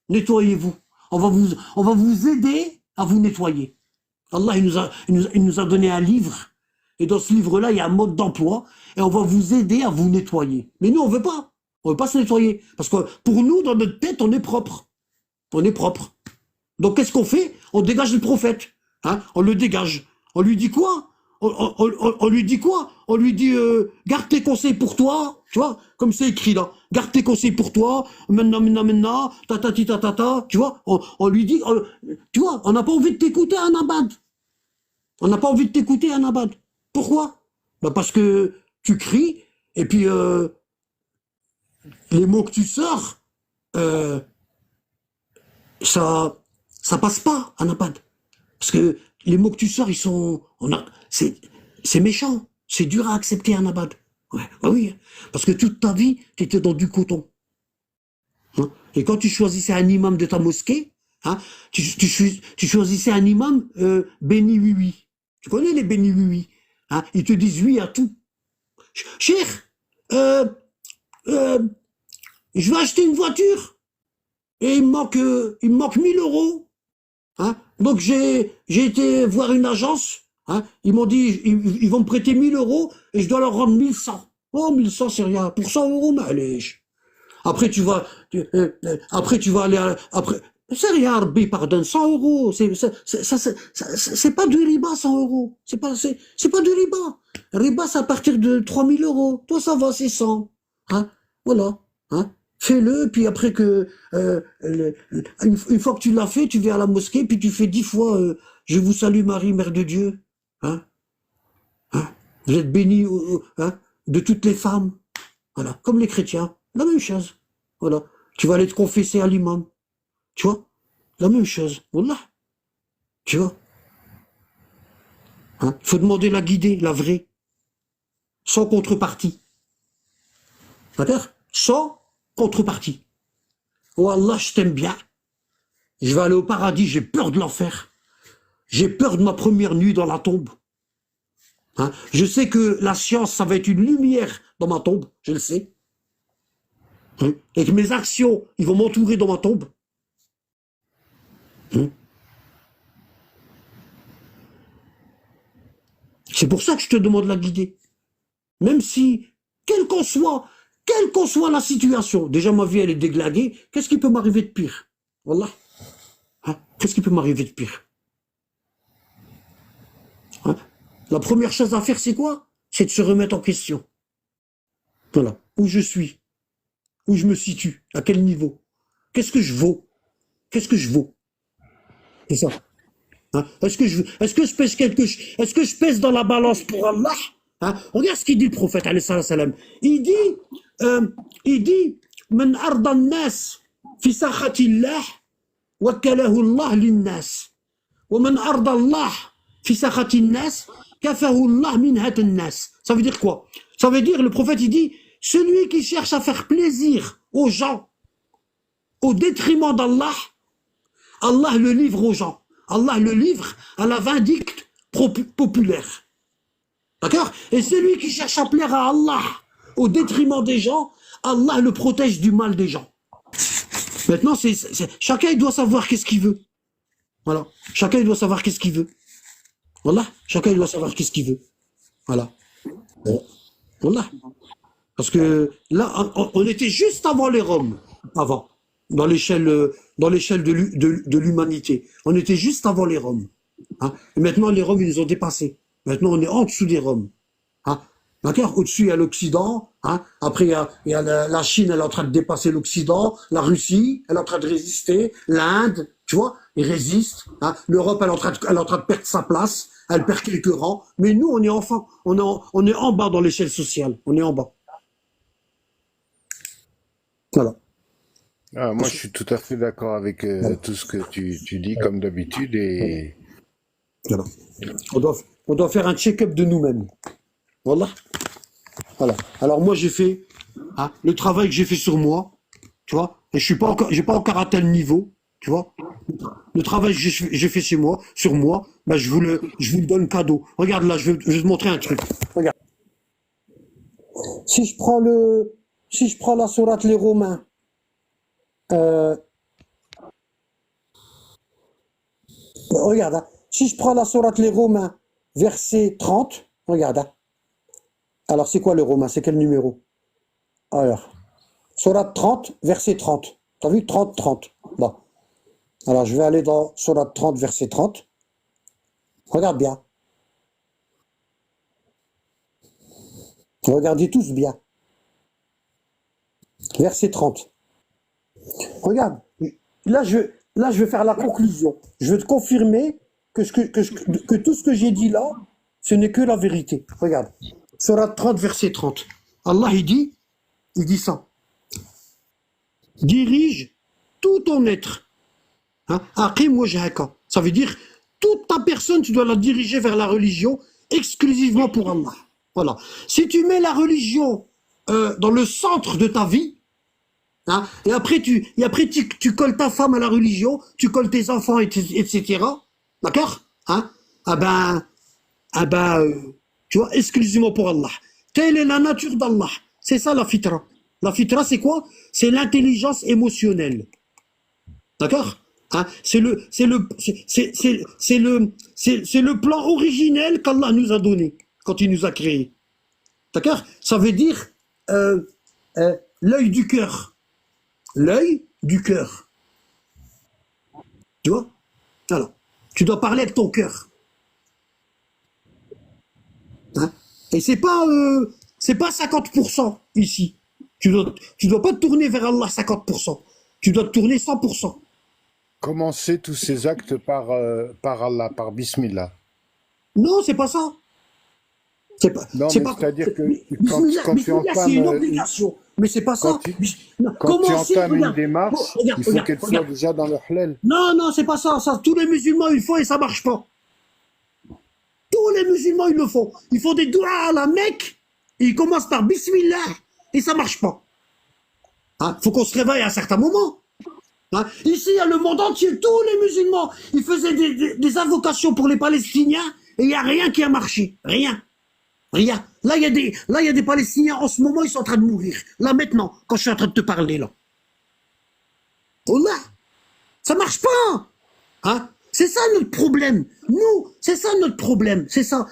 Nettoyez-vous. On va vous aider à vous nettoyer. Allah, il nous a donné un livre. Et dans ce livre-là, il y a un mode d'emploi. Et on va vous aider à vous nettoyer. Mais nous, on veut pas. On veut pas se nettoyer. Parce que pour nous, dans notre tête, on est propre. On est propre. Donc, qu'est-ce qu'on fait? On dégage le prophète. Hein? On le dégage. On lui dit quoi? On lui dit quoi? On lui dit, garde tes conseils pour toi. Tu vois? Comme c'est écrit là. Garde tes conseils pour toi. Maintenant, ta. Tu vois? On lui dit, tu vois, on n'a pas envie de t'écouter, Anabad. On n'a pas envie de t'écouter, Anabad. Pourquoi? Bah parce que tu cries, et puis, les mots que tu sors, ça passe pas, Anabad. Parce que les mots que tu sors, c'est méchant. C'est dur à accepter, Anabad. Ouais, bah oui. Parce que toute ta vie, tu étais dans du coton. Hein? Et quand tu choisissais un imam de ta mosquée, hein, tu choisissais un imam béni oui. Tu connais les béni oui. Hein? Ils te disent oui à tout. Cher, je vais acheter une voiture et il me manque 1000 euros. Hein? Donc j'ai été voir une agence. Hein? Ils m'ont dit, ils vont me prêter 1000 euros et je dois leur rendre 1100. Oh, 1100, c'est rien. Pour 100 euros, mais allez. Après, tu vas aller après. C'est rien, Rabbi, pardonne, 100 euros. C'est pas du riba, 100 euros. C'est pas du riba. Riba, c'est à partir de 3000 euros. Toi, ça va, c'est 100. Hein? Voilà. Hein? Fais-le, puis après que une fois que tu l'as fait, tu viens à la mosquée, puis tu fais 10 fois Je vous salue Marie, Mère de Dieu. Hein, hein, vous êtes bénie hein, de toutes les femmes. Voilà, comme les chrétiens, la même chose. Voilà, tu vas aller te confesser à l'imam. Tu vois, la même chose. Wallah, tu vois. Hein, il faut demander la guidée, la vraie, sans contrepartie. D'accord? Sans contrepartie. Oh Allah, je t'aime bien. Je vais aller au paradis, j'ai peur de l'enfer. J'ai peur de ma première nuit dans la tombe. Hein? Je sais que la science, ça va être une lumière dans ma tombe, je le sais. Hein? Et que mes actions, ils vont m'entourer dans ma tombe. Hein? C'est pour ça que je te demande la guider. Même si, quelle qu'en soit la situation, déjà ma vie elle est déglinguée, qu'est-ce qui peut m'arriver de pire? Wallah. Hein? Qu'est-ce qui peut m'arriver de pire? Hein? La première chose à faire, c'est quoi? C'est de se remettre en question. Voilà. Où je suis? Où je me situe? À quel niveau? Qu'est-ce que je vaux? Qu'est-ce que je vaux? C'est ça. Hein? Est-ce que je pèse est-ce que je pèse dans la balance pour Allah? Hein? Regarde ce qu'il dit le prophète, alayhi salam. Il dit, Man arda nas fi sakhatillah, wakalahu Allah linnas. Wa man arda Allah fi sakhatin nas, kafahu Allah min hatan nas. Ça veut dire quoi? Ça veut dire, le prophète, il dit, celui qui cherche à faire plaisir aux gens, au détriment d'Allah, Allah le livre aux gens. Allah le livre à la vindicte populaire. D'accord? Et celui qui cherche à plaire à Allah au détriment des gens, Allah le protège du mal des gens. Maintenant, chacun il doit savoir qu'est-ce qu'il veut. Voilà. Chacun il doit savoir qu'est-ce qu'il veut. Voilà. Chacun il doit savoir qu'est-ce qu'il veut. Voilà. Voilà. Parce que là, on était juste avant les Roms. Avant. Dans l'échelle de l'humanité. On était juste avant les Roms. Hein? Et maintenant, les Roms, ils nous ont dépassés. Maintenant, on est en dessous des Roms. Hein? D'accord? Au-dessus, il y a l'Occident. Hein? Après, il y a la Chine, elle est en train de dépasser l'Occident. La Russie, elle est en train de résister. L'Inde, tu vois, ils résistent. Hein? L'Europe, elle est en train de perdre sa place. Elle perd quelques rangs. Mais nous, on est enfin, on est en bas dans l'échelle sociale. On est en bas. Voilà.
Ah, moi, je suis tout à fait d'accord avec tout ce que tu dis, comme d'habitude, et
Voilà. On doit faire un check-up de nous-mêmes. Voilà. Voilà. Alors moi j'ai fait hein, le travail que j'ai fait sur moi, tu vois, et j'ai pas encore atteint le niveau, tu vois. Le travail que j'ai fait chez moi, sur moi, ben je vous le donne cadeau. Regarde là, je vais te montrer un truc. Regarde. Si je prends la sourate les Romains, regarde, hein. Si je prends la sourate les Romains, verset 30, regarde. Hein. Alors, c'est quoi le Romain? C'est quel numéro? Alors, sourate 30, verset 30. T'as vu 30, 30. Bon. Alors, je vais aller dans sourate 30, verset 30. Regarde bien. Regardez tous bien. Verset 30. Regarde. Là, je vais faire la conclusion. Je veux te confirmer que tout ce que j'ai dit là, ce n'est que la vérité. Regarde. Sourate 30, verset 30. Allah, il dit ça. Dirige tout ton être. Hein? Aqim wajhaka. Ça veut dire, toute ta personne, tu dois la diriger vers la religion exclusivement pour Allah. Voilà. Si tu mets la religion dans le centre de ta vie, hein, et après tu colles ta femme à la religion, tu colles tes enfants, etc. D'accord? Hein? Tu vois, exclusivement pour Allah. Telle est la nature d'Allah. C'est ça la fitra. La fitra, c'est quoi? C'est l'intelligence émotionnelle. D'accord? Hein? C'est le plan originel qu'Allah nous a donné quand il nous a créés. D'accord? Ça veut dire l'œil du cœur. L'œil du cœur. Tu vois? Alors, tu dois parler avec ton cœur. Hein? Et c'est pas 50% ici. Tu dois pas te tourner vers Allah 50%. Tu dois te tourner 100%.
Commencer tous ces actes par Allah, par Bismillah.
Non, c'est pas ça.
Non,
C'est
mais
pas,
c'est-à-dire que
bismillah,
quand tu
bismillah, c'est une
entames,
obligation. Mais c'est pas
quand
ça.
tu,
Non,
quand tu
commencer,
entames une
regarde,
démarche,
regarde,
il faut
regarde,
qu'elle soit
regarde.
déjà dans le halal.
Non, non, c'est pas ça. Ça, tous les musulmans, ils le font et ça marche pas. Tous les musulmans, ils le font. Ils font des doigts à la Mecque, et ils commencent par Bismillah, et ça marche pas. Hein, faut qu'on se réveille à un certain moment. Hein, ici, il y a le monde entier, tous les musulmans, ils faisaient des invocations pour les Palestiniens, et il n'y a rien qui a marché. Rien. Rien. Là, il y a des Palestiniens, en ce moment, ils sont en train de mourir. Là, maintenant, quand je suis en train de te parler, là. Wallah, ça marche pas. Hein? C'est ça notre problème. Nous, c'est ça notre problème. C'est ça.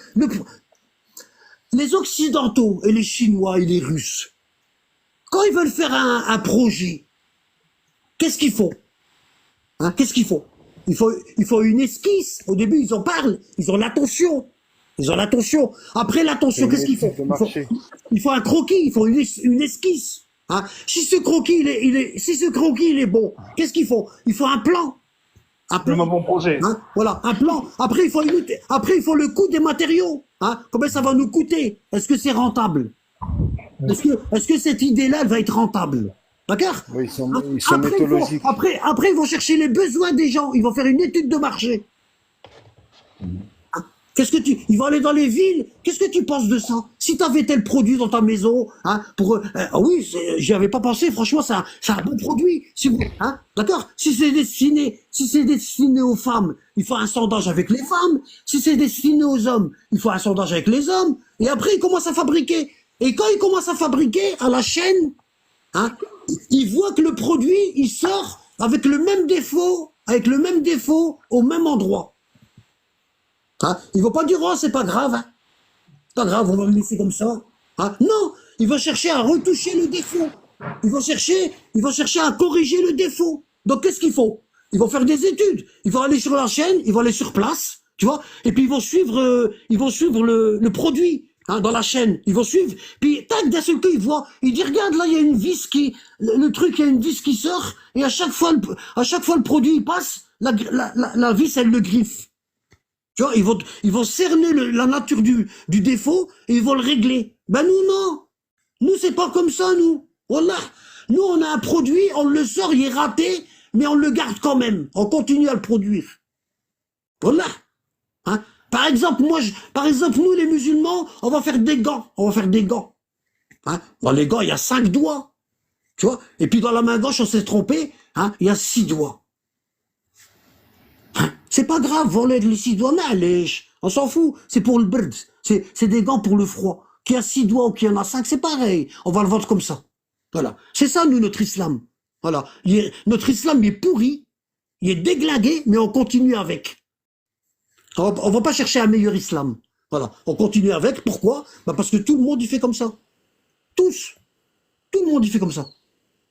Les Occidentaux et les Chinois et les Russes, quand ils veulent faire un projet, qu'est-ce qu'ils font? Hein? Qu'est-ce qu'ils font? Il faut une esquisse. Au début, ils en parlent. Ils ont l'attention. Ils ont l'attention. Après
C'est
l'attention,
une
qu'est-ce qu'ils
étude
font?
de marché.
Il faut un croquis, il faut une esquisse. Hein? Si ce croquis, si ce croquis, il est bon, qu'est-ce qu'il faut? Il faut un plan. Un
Même un
plan.
bon projet.
Hein? Voilà, un plan. Après, il faut le coût des matériaux. Hein? Combien ça va nous coûter? Est-ce que c'est rentable? Est-ce que cette idée-là, elle va être rentable? D'accord?
Oui,
Hein?
ils sont méthodologiques.
Après, ils vont chercher les besoins des gens. Ils vont faire une étude de marché. Ils vont aller dans les villes. Qu'est-ce que tu penses de ça? Si tu avais tel produit dans ta maison, hein, oui, j'y avais pas pensé. Franchement, c'est un bon produit. Hein, d'accord? Si c'est destiné aux femmes, il faut un sondage avec les femmes. Si c'est destiné aux hommes, il faut un sondage avec les hommes. Et après, ils commencent à fabriquer. Et quand ils commencent à fabriquer à la chaîne, hein, ils voient que le produit, il sort avec le même défaut, au même endroit. Hein? Ils vont pas dire, oh, c'est pas grave, hein. Pas grave, on va le laisser comme ça. Hein? Non, ils vont chercher à retoucher le défaut. Ils vont chercher à corriger le défaut. Donc, qu'est-ce qu'ils font? Ils vont faire des études. Ils vont aller sur la chaîne, ils vont aller sur place, tu vois, et puis ils vont suivre le produit, hein, dans la chaîne. Ils vont suivre. Puis, tac, d'un seul coup, ils disent, regarde, là, il y a une vis le truc, il y a une vis qui sort, et à chaque fois, le produit, il passe, la vis, elle le griffe. Tu vois, ils vont cerner la nature du défaut et ils vont le régler. Ben nous, non. Nous, c'est pas comme ça, nous. Wallah. Nous, on a un produit, on le sort, il est raté, mais on le garde quand même. On continue à le produire. Wallah. Hein? Par exemple, nous, les musulmans, on va faire des gants. Hein? Dans les gants, il y a 5 doigts. Tu vois? Et puis dans la main gauche, on s'est trompé, hein? Il y a 6 doigts. C'est pas grave, voler les 6 doigts, on s'en fout, c'est pour le bird, c'est des gants pour le froid. Qu'il y a 6 doigts ou qu'il y en a 5, c'est pareil, on va le vendre comme ça. Voilà, c'est ça, nous, notre islam. Voilà, notre islam est pourri, il est déglingué, mais on continue avec. On va pas chercher un meilleur islam. Voilà, on continue avec, pourquoi? Bah parce que tout le monde y fait comme ça. Tous, tout le monde y fait comme ça.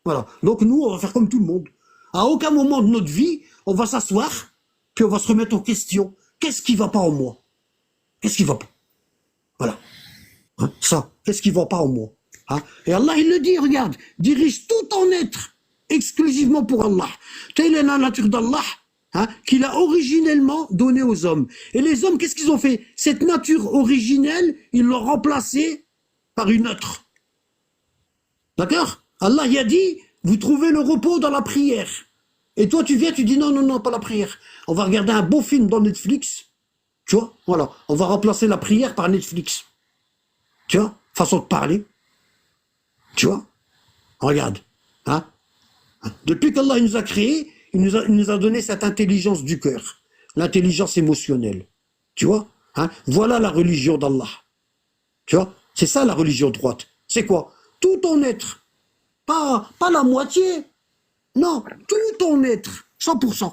Voilà, donc nous, on va faire comme tout le monde. À aucun moment de notre vie, on va s'asseoir, puis on va se remettre en question. Qu'est-ce qui va pas en moi? Qu'est-ce qui va pas? Voilà. Hein, ça, qu'est-ce qui va pas en moi? Hein? Et Allah, il le dit, regarde, dirige tout ton être exclusivement pour Allah. Telle est la nature d'Allah, hein, qu'il a originellement donné aux hommes. Et les hommes, qu'est-ce qu'ils ont fait? Cette nature originelle, ils l'ont remplacée par une autre. D'accord? Allah, il a dit, vous trouvez le repos dans la prière. Et toi, tu viens, tu dis non, non, non, pas la prière. On va regarder un beau film dans Netflix. Tu vois, voilà. On va remplacer la prière par Netflix. Tu vois, façon de parler. Tu vois, regarde. Hein? Depuis qu'Allah nous a créés, il nous a donné cette intelligence du cœur. L'intelligence émotionnelle. Tu vois, hein? Voilà la religion d'Allah. Tu vois, c'est ça la religion droite. C'est quoi? Tout ton être. Pas la moitié. Non, tout ton être, 100%.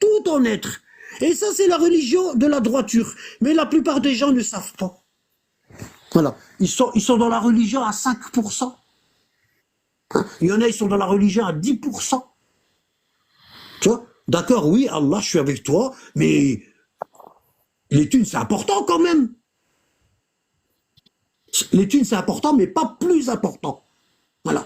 Tout ton être. Et ça, c'est la religion de la droiture. Mais la plupart des gens ne savent pas. Voilà. Ils sont dans la religion à 5%. Hein? Il y en a, ils sont dans la religion à 10%. Tu vois? D'accord, oui, Allah, je suis avec toi, mais les thunes, c'est important quand même. Les thunes, c'est important, mais pas plus important. Voilà.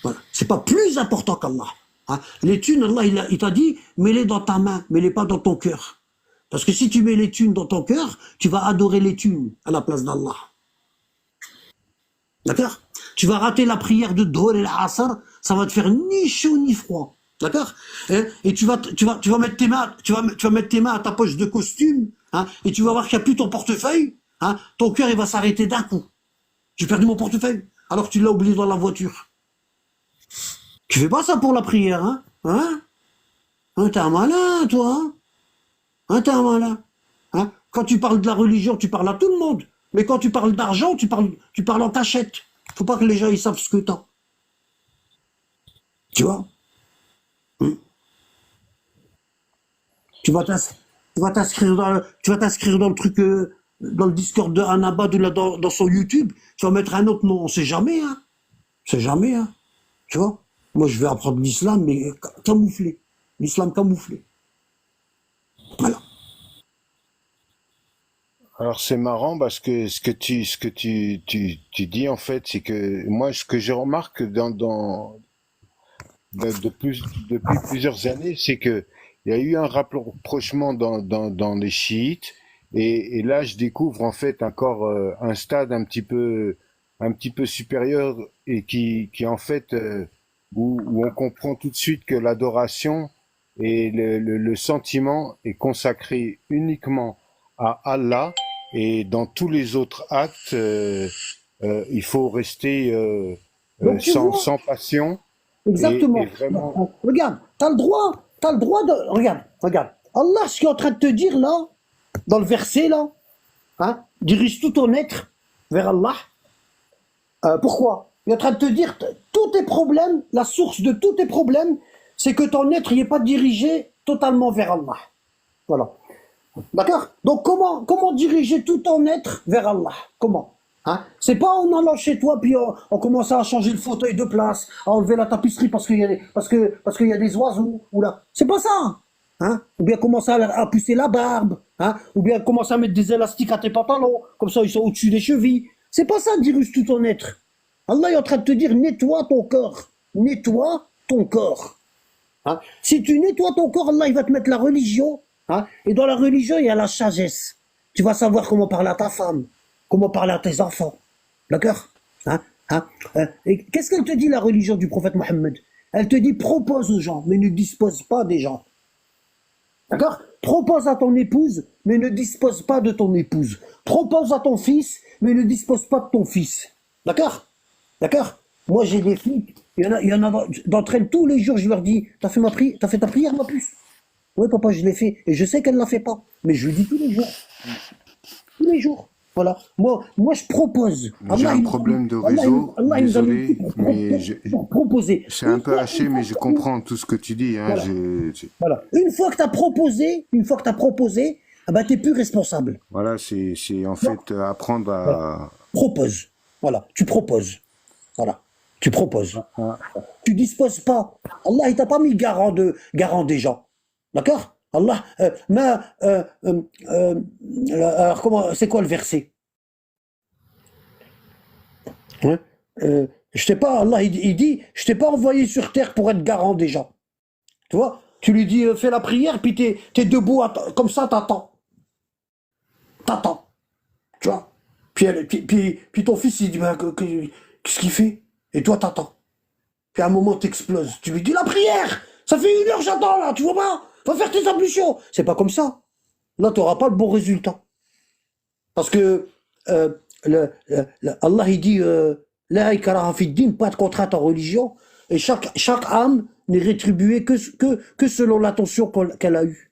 Voilà. C'est pas plus important qu'Allah. Hein. Les thunes, Allah, il t'a dit, mets-les dans ta main, mets-les pas dans ton cœur. Parce que si tu mets les thunes dans ton cœur, tu vas adorer les thunes à la place d'Allah. D'accord? Tu vas rater la prière de Dhuhr et l'Asr, ça va te faire ni chaud ni froid. D'accord? Et tu vas mettre tes mains, tu vas mettre tes mains à ta poche de costume, hein, et tu vas voir qu'il n'y a plus ton portefeuille, hein, ton cœur il va s'arrêter d'un coup. J'ai perdu mon portefeuille, alors que tu l'as oublié dans la voiture. Tu fais pas ça pour la prière, hein? Hein? Hein, t'es un malin, toi, hein? Hein, t'es un malin. Hein? Quand tu parles de la religion, tu parles à tout le monde. Mais quand tu parles d'argent, tu parles en cachette. Faut pas que les gens ils savent ce que t'as. Tu vois? Hmm. Tu vas t'inscrire dans le truc, dans le Discord de Anabad ou là, dans son YouTube. Tu vas mettre un autre nom. On sait jamais, hein. On sait jamais, hein. Tu vois? Moi, je vais apprendre l'islam, mais camouflé. L'islam camouflé. Voilà.
Alors c'est marrant parce que ce que tu dis en fait, c'est que moi ce que je remarque depuis plusieurs années, c'est que il y a eu un rapprochement dans les chiites et là je découvre en fait encore un stade un petit peu supérieur et qui en fait où on comprend tout de suite que l'adoration et le sentiment est consacré uniquement à Allah et dans tous les autres actes il faut rester
Donc, tu
sans,
vois,
sans passion et
exactement.
vraiment.
Regarde, t'as le droit de. Regarde. Allah, ce qu'il est en train de te dire là, dans le verset là, hein, dirige tout ton être vers Allah. Pourquoi? Il est en train de te dire, tous tes problèmes, la source de tous tes problèmes, c'est que ton être n'est pas dirigé totalement vers Allah. Voilà. D'accord? Donc comment diriger tout ton être vers Allah? Comment? Hein? C'est pas en allant chez toi puis on commence à changer le fauteuil de place, à enlever la tapisserie parce qu'il y a parce qu'il y a des oiseaux ou là. C'est pas ça. Hein? Ou bien commencer à pousser la barbe, hein? Ou bien commencer à mettre des élastiques à tes pantalons, comme ça ils sont au-dessus des chevilles. C'est pas ça dirige tout ton être. Allah est en train de te dire nettoie ton corps. Nettoie ton corps. Hein? Si tu nettoies ton corps, Allah il va te mettre la religion. Hein? Et dans la religion, il y a la sagesse. Tu vas savoir comment parler à ta femme, comment parler à tes enfants. D'accord? Hein? Hein? Et qu'est-ce qu'elle te dit, la religion du prophète Mohammed? Elle te dit propose aux gens, mais ne dispose pas des gens. D'accord? Propose à ton épouse, mais ne dispose pas de ton épouse. Propose à ton fils, mais ne dispose pas de ton fils. D'accord? D'accord? Moi, j'ai des filles, il y en a d'entre elles tous les jours, je leur dis, t'as fait ta prière, ma puce? Oui, papa, je l'ai fait. Et je sais qu'elle ne la fait pas. Mais je lui dis tous les jours. Tous les jours. Voilà. Moi je propose.
J'ai un problème de réseau,
Allah, il nous a mis
désolé,
ici
mais
pour proposer.
c'est un peu haché, mais je comprends tout ce que tu dis, hein,
Voilà. Voilà. Une fois que tu as proposé, ah ben, tu n'es plus responsable.
voilà, c'est en
Non.
fait apprendre
Voilà.
à.
Propose. Voilà. Tu proposes. Voilà. Tu proposes. Tu disposes pas. Allah, il t'a pas mis garant des gens. D'accord? Allah, alors comment, c'est quoi le verset? Hein? Je t'ai pas, Allah, il dit, je t'ai pas envoyé sur terre pour être garant des gens. Tu vois? Tu lui dis, fais la prière, puis t'es debout, comme ça, t'attends. T'attends. Tu vois? Puis ton fils, il dit, ben, qu'est-ce qu'il fait? Et toi, t'attends. Puis à un moment, t'exploses. Tu lui dis, la prière! Ça fait 1 heure, j'attends, là, tu vois pas? Va faire tes ablutions. C'est pas comme ça. Là, t'auras pas le bon résultat. Parce que Allah, il dit, la ikraha fi din, pas de contrainte en religion, et chaque âme n'est rétribuée que selon l'attention qu'elle a eue.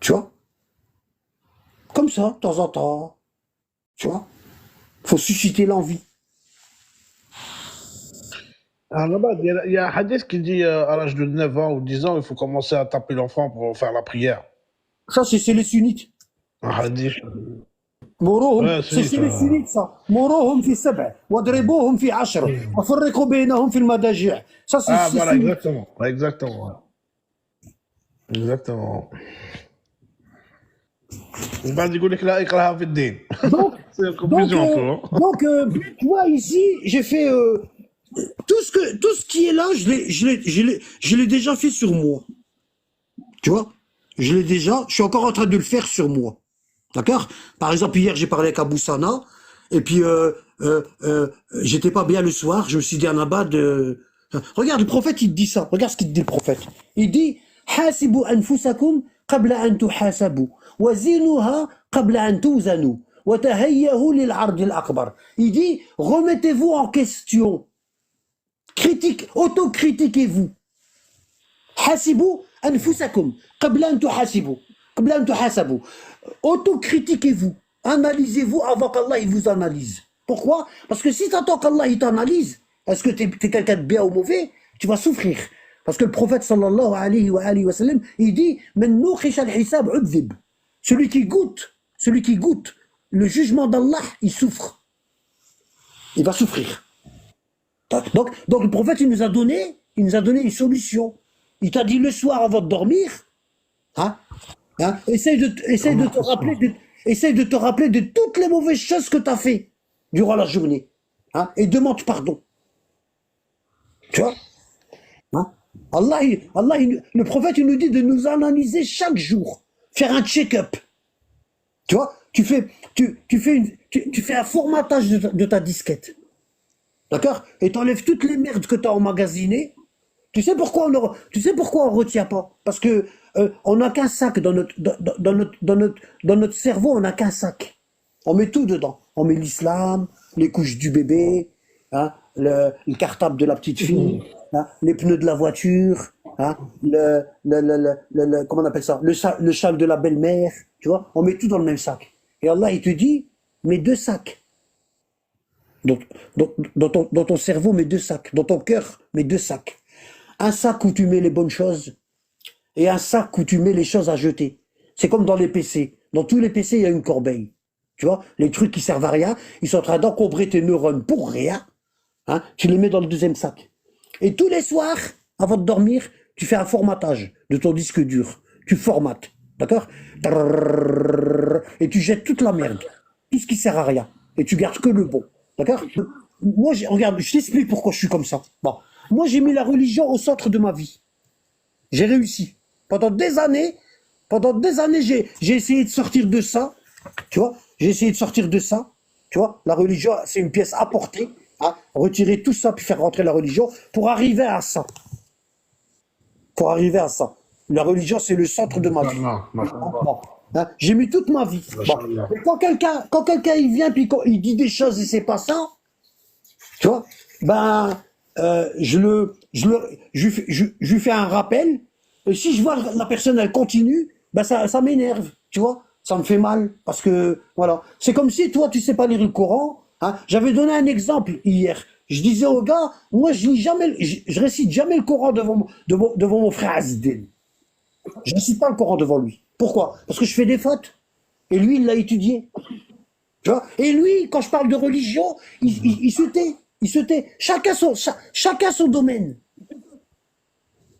Tu vois? Comme ça, de temps en temps. Tu vois? Faut susciter l'envie.
Ah, là-bas, il y a un hadith qui dit à l'âge de 9 ans ou 10 ans, il faut commencer à taper l'enfant pour faire la prière.
Ça, c'est les sunnites.
Un hadith.
مروهم
Ouais, c'est
c'est
ça.
les sunnites ça مروهم في 7 واضربوهم في 10 وفرقوا بينهم في المضاجع ça
Ah,
c'est
voilà,
sunnite.
exactement. Exactement. Exactement. بعد يقول لك لا إكراه في الدين.
donc
C'est une confusion un peu. Hein.
donc tu vois ici j'ai fait tout ce qui est là, je l'ai déjà fait sur moi. Tu vois? Je suis encore en train de le faire sur moi. D'accord? Par exemple, hier, j'ai parlé avec Abou Sana, et puis j'étais pas bien le soir, je me suis dit à Nabad, regarde, le prophète, il te dit ça. Regarde ce qu'il te dit, le prophète. Il dit, Hasibu anfusakum qabla an tuhasabu, wa zinuha qabla an tuzanu, wa tahayyahu lil ardi al-akbar. Il dit, remettez-vous en question. Autocritiquez-vous. Hasibu anfusakum qabla an tuhasibu, qabla an tuhasabu. Autocritiquez-vous, analysez-vous avant qu'Allah il vous analyse. Pourquoi? Parce que si tu attends qu'Allah il t'analyse, est-ce que tu es quelqu'un de bien ou mauvais? Tu vas souffrir. Parce que le prophète sallallahu alayhi wa sallam, il dit "Man nuqisha al-hisab udhib." Celui qui goûte le jugement d'Allah, il souffre. Il va souffrir. Donc le prophète il nous a donné une solution. Il t'a dit le soir avant de dormir, hein, essaye de te rappeler de toutes les mauvaises choses que tu as fait durant la journée. Hein, et demande pardon. Tu vois? Hein? Le prophète, il nous dit de nous analyser chaque jour. Faire un check-up. Tu vois? Tu fais un formatage de ta disquette. D'accord? Et t'enlèves toutes les merdes que tu as emmagasinées. Tu sais pourquoi on retient pas? Parce que on n'a qu'un sac dans notre cerveau, on n'a qu'un sac. On met tout dedans. On met l'islam, les couches du bébé, hein, le cartable de la petite fille, hein, les pneus de la voiture, hein, comment on appelle ça? Le châle de la belle-mère, tu vois? On met tout dans le même sac. Et Allah, il te dit, mets 2 sacs. Dans ton cerveau, mets 2 sacs. Dans ton cœur, mets 2 sacs. Un sac où tu mets les bonnes choses et un sac où tu mets les choses à jeter. C'est comme dans les PC. Dans tous les PC, il y a une corbeille. Tu vois, les trucs qui servent à rien, ils sont en train d'encombrer tes neurones pour rien. Hein, tu les mets dans le 2e sac. Et tous les soirs, avant de dormir, tu fais un formatage de ton disque dur. Tu formates. D'accord? Et tu jettes toute la merde. Tout ce qui sert à rien. Et tu gardes que le bon. D'accord? Moi, regarde, je t'explique pourquoi je suis comme ça. Bon. Moi, j'ai mis la religion au centre de ma vie. J'ai réussi. Pendant des années, j'ai essayé de sortir de ça. Tu vois? J'ai essayé de sortir de ça. Tu vois? La religion, c'est une pièce à porter. Hein? Retirer tout ça, puis faire rentrer la religion pour arriver à ça. La religion, c'est le centre de ma vie. Bon. Hein? J'ai mis toute ma vie. Bon. Et quand quelqu'un il vient, puis il dit des choses et c'est pas ça, tu vois? Ben... je lui fais un rappel, et si je vois la personne elle continue, ben ça m'énerve, tu vois, ça me fait mal, parce que voilà, c'est comme si toi tu sais pas lire le Coran, hein. J'avais donné un exemple hier, je disais au gars, moi je récite jamais le Coran devant mon frère Azdin, je récite pas le Coran devant lui. Pourquoi? Parce que je fais des fautes, et lui il l'a étudié, tu vois, et lui quand je parle de religion, il se tait. Il se tait. Chacun son domaine.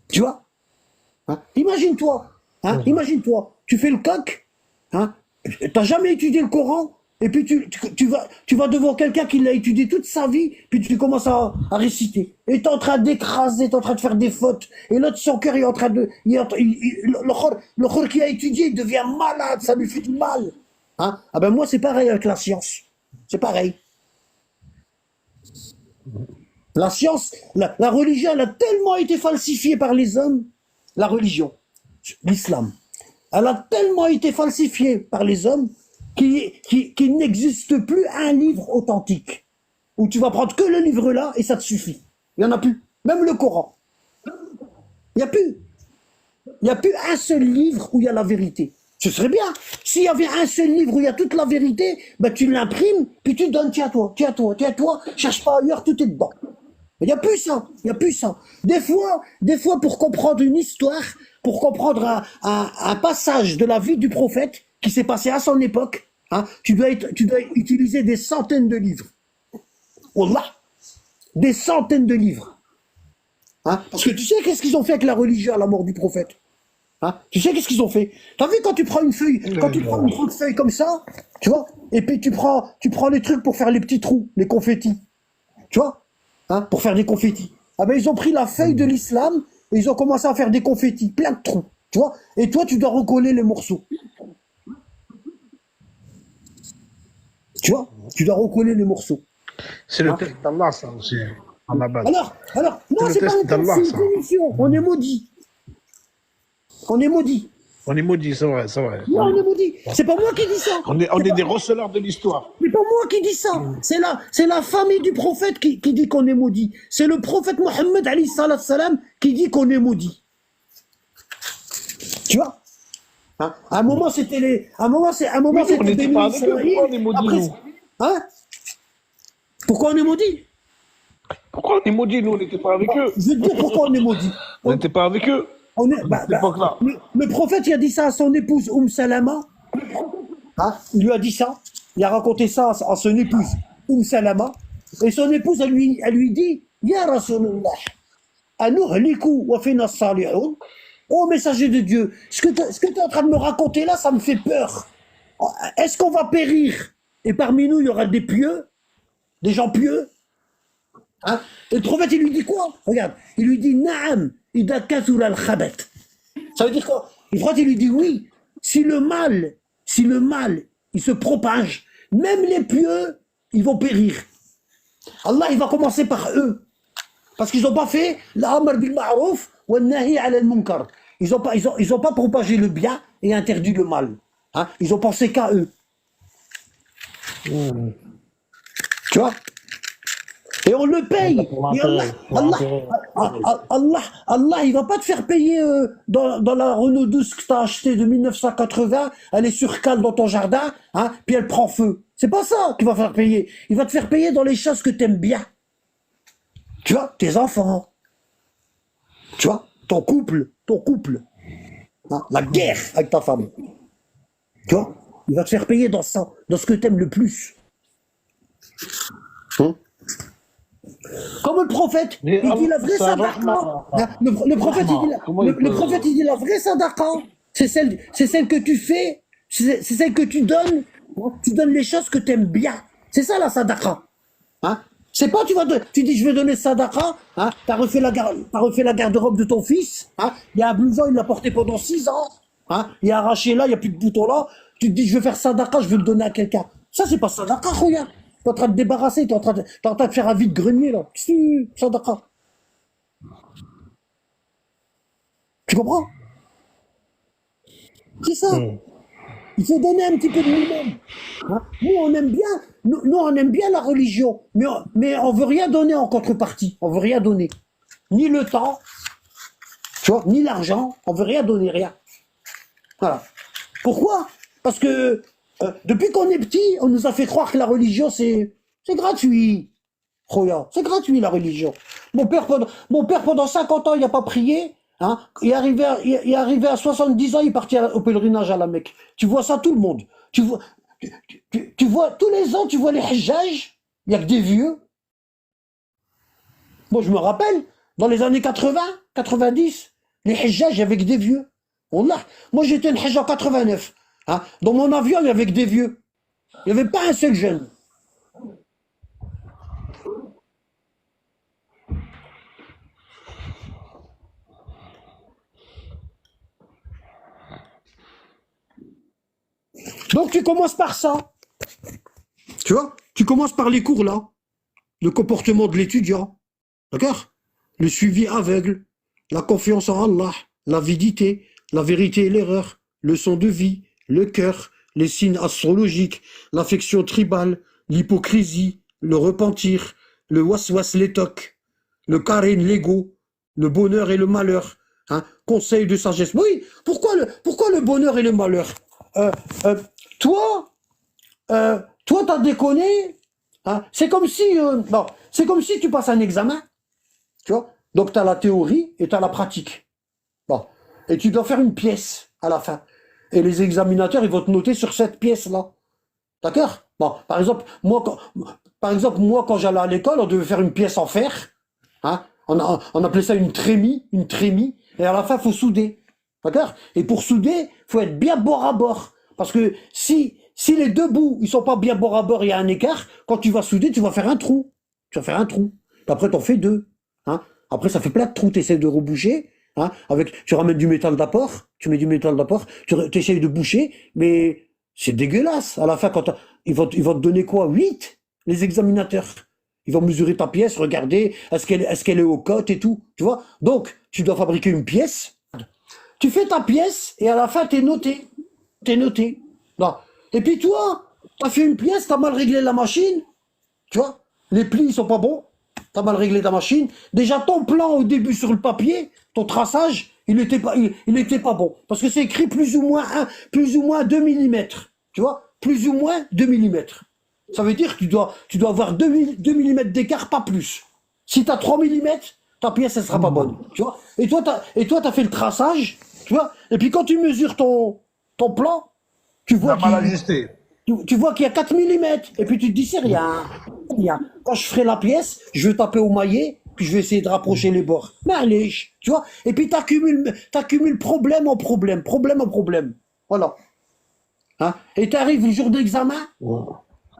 Tu vois? Hein? Imagine-toi. Hein? Imagine-toi. Tu fais le coq. Hein? T'as jamais étudié le Coran. Et puis tu vas devant quelqu'un qui l'a étudié toute sa vie. Puis tu commences à réciter. Et t'es en train d'écraser. T'es en train de faire des fautes. Et l'autre, son cœur, il est en train de... Le khor qui a étudié, il devient malade. Ça lui fait du mal. Hein? Ah ben moi, c'est pareil avec la science. C'est pareil. La science, la religion, elle a tellement été falsifiée par les hommes, la religion, l'islam, elle a tellement été falsifiée par les hommes qu'il n'existe plus un livre authentique où tu vas prendre que le livre là et ça te suffit. Il n'y en a plus. Même le Coran. Il n'y a plus. Il n'y a plus un seul livre où il y a la vérité. Ce serait bien. S'il y avait un seul livre où il y a toute la vérité, ben tu l'imprimes, puis tu donnes, tiens toi, cherche pas ailleurs, tout est dedans. Il n'y a plus ça, Des fois, pour comprendre une histoire, pour comprendre un passage de la vie du prophète qui s'est passé à son époque, hein, tu dois utiliser des centaines de livres. Wallah, des centaines de livres. Hein, parce que tu sais qu'est-ce qu'ils ont fait avec la religion à la mort du prophète? Hein, tu sais qu'est-ce qu'ils ont fait? T'as vu quand tu prends une feuille, une grande feuille comme ça, tu vois, et puis tu prends les trucs pour faire les petits trous, les confettis, tu vois? hein, pour faire des confettis. Ah ben, ils ont pris la feuille de l'islam et ils ont commencé à faire des confettis, plein de trous, tu vois. Et toi, tu dois recoller les morceaux, tu vois. Tu dois recoller les morceaux.
C'est le
Hein.
test d'Allah, ça aussi, à la base.
Non,
C'est le
c'est pas
test
un test,
d'Allah,
c'est une
ça.
punition. On est maudit. On est maudit.
On est maudit, c'est vrai, c'est vrai.
Non, on est maudit. C'est pas moi qui dis ça.
On
C'est
est
pas,
des receleurs de l'histoire.
c'est pas moi qui dis ça. C'est la famille du prophète qui dit qu'on est maudit. C'est le prophète Mohammed alayhi salam qui dit qu'on est maudit. Tu vois? Hein? À un moment, c'était les. À un moment,
Mais nous, on
c'était
n'était
Béni
pas avec eux.
Israël.
Pourquoi on est maudits,
Après,
nous?
hein? Pourquoi on est maudit?
Pourquoi on est maudits, nous? On n'était pas avec eux.
Je vais te dire pourquoi on est maudit.
On n'était pas avec eux
On est,
à cette époque-là.
le prophète, il a dit ça à son épouse, Salama. Hein, il lui a dit ça. Il a raconté ça à son épouse, Salama. Et son épouse, elle lui dit, Ya Rasulallah, anuhliku wa fina salihun. Oh, messager de Dieu, ce que tu es en train de me raconter là, ça me fait peur. Est-ce qu'on va périr? Et parmi nous, il y aura des pieux, des gens pieux. Hein? Et le prophète, il lui dit quoi? Regarde, il lui dit Naam, ida kathura al-khabat. Ça veut dire quoi? Le prophète, il lui dit oui, si le mal, il se propage, même les pieux, ils vont périr. Allah, il va commencer par eux. Parce qu'ils n'ont pas fait l'amr bil ma'rouf wa nahi ala al-munkar. Ils n'ont pas propagé le bien et interdit le mal. Hein? Ils ont pensé qu'à eux. Tu vois? Et on le paye. Et Allah, il va pas te faire payer dans la Renault 12 que tu as achetée de 1980, elle est sur cale dans ton jardin, hein, puis elle prend feu. C'est pas ça qu'il va faire payer. Il va te faire payer dans les choses que tu aimes bien. Tu vois, tes enfants. Tu vois, ton couple. Hein, la guerre avec ta femme. Tu vois, il va te faire payer dans ça, dans ce que tu aimes le plus. Hein? Comme le prophète,
Mais
il dit la vraie
c'est un
sadaqa.
rahma.
Hein, Le prophète,
Comment il peut-
le prophète, il dit la vraie sadaqa, c'est celle que tu fais, c'est celle que tu donnes. Tu donnes les choses que tu aimes bien. C'est ça la sadaqa. Hein? C'est pas tu dis je vais donner sadaqa, hein? T'as refait la garde-robe de ton fils, hein? Il y a un blouson, il l'a porté pendant 6 ans, hein? Il est arraché là, il n'y a plus de bouton là. Tu te dis je vais faire sadaqa, je vais le donner à quelqu'un. Ça c'est pas sadaqa, regarde. T'es en train de débarrasser, t'es en train de faire un vide-grenier là. Sadaqa. Tu comprends? C'est ça. Il faut donner un petit peu de nous-mêmes. Hein? Nous, on aime bien, on aime bien la religion, mais on veut rien donner en contrepartie. On veut rien donner. Ni le temps, tu vois, ni l'argent. On veut rien donner, rien. Voilà. Pourquoi? Parce que depuis qu'on est petit, on nous a fait croire que la religion, c'est gratuit. Khoya, c'est gratuit la religion. Mon père, pendant 50 ans, il n'a pas prié. Hein, il est arrivé à 70 ans, il est parti au pèlerinage à la Mecque. Tu vois ça, tout le monde. Tu vois, tous les ans, tu vois les hajjaj, il n'y a que des vieux. Moi, je me rappelle, dans les années 80, 90, les hajjaj, il y avait que des vieux. Wallah. Moi, j'étais un hajj en 89. Hein, dans mon avion, il y avait que des vieux. Il n'y avait pas un seul jeune. Donc tu commences par ça. Tu vois? Tu commences par les cours là. Le comportement de l'étudiant. D'accord? Le suivi aveugle. La confiance en Allah. L'avidité. La vérité et l'erreur. Leçon de vie. Le cœur. Les signes astrologiques. L'affection tribale. L'hypocrisie. Le repentir. Le waswas l'étoc. Le karen l'ego. Le bonheur et le malheur. Hein? Conseil de sagesse. Oui, pourquoi le bonheur et le malheur? euh, euh, toi, t'as déconné, hein? C'est comme si, bon, c'est comme si tu passes un examen, tu vois. Donc t'as la théorie et t'as la pratique. Bon, et tu dois faire une pièce à la fin. Et les examinateurs, ils vont te noter sur cette pièce-là. D'accord? Bon, par exemple, moi, quand j'allais à l'école, on devait faire une pièce en fer, hein? On appelait ça une trémie, et à la fin, faut souder. D'accord? Et pour souder, faut être bien bord à bord. Parce que si les deux bouts, ils sont pas bien bord à bord, il y a un écart, quand tu vas souder, tu vas faire un trou. Après, t'en fais deux. Hein. Après, ça fait plein de trous, t'essaies de reboucher. Hein. Tu ramènes du métal d'apport, tu mets du métal d'apport, tu essayes de boucher, mais c'est dégueulasse. À la fin, ils vont te donner quoi? 8, les examinateurs. Ils vont mesurer ta pièce, regarder, est-ce qu'elle est aux cotes et tout. Tu vois? Donc, tu dois fabriquer une pièce. Tu fais ta pièce et à la fin, t'es noté. T'es noté. Non. Et puis toi, t'as fait une pièce, t'as mal réglé la machine. Tu vois? Les plis, ils sont pas bons. T'as mal réglé ta machine. Déjà, ton plan au début sur le papier, ton traçage, il était pas bon. Parce que c'est écrit plus ou moins 2 millimètres. Tu vois? Plus ou moins 2 millimètres. Ça veut dire que tu dois avoir 2 millimètres d'écart, pas plus. Si t'as 3 millimètres, ta pièce, elle sera pas bonne. Tu vois? Et toi, t'as fait le traçage. Tu vois? Et puis quand tu mesures ton plan, tu vois
mal ajusté.
tu vois qu'il y a 4 millimètres. Et puis tu te dis, c'est rien. Quand je ferai la pièce, je vais taper au maillet, puis je vais essayer de rapprocher les bords. Mais allez, tu vois? Et puis t'accumules problème en problème, problème en problème. Voilà. Hein? Et t'arrives le jour de l'examen.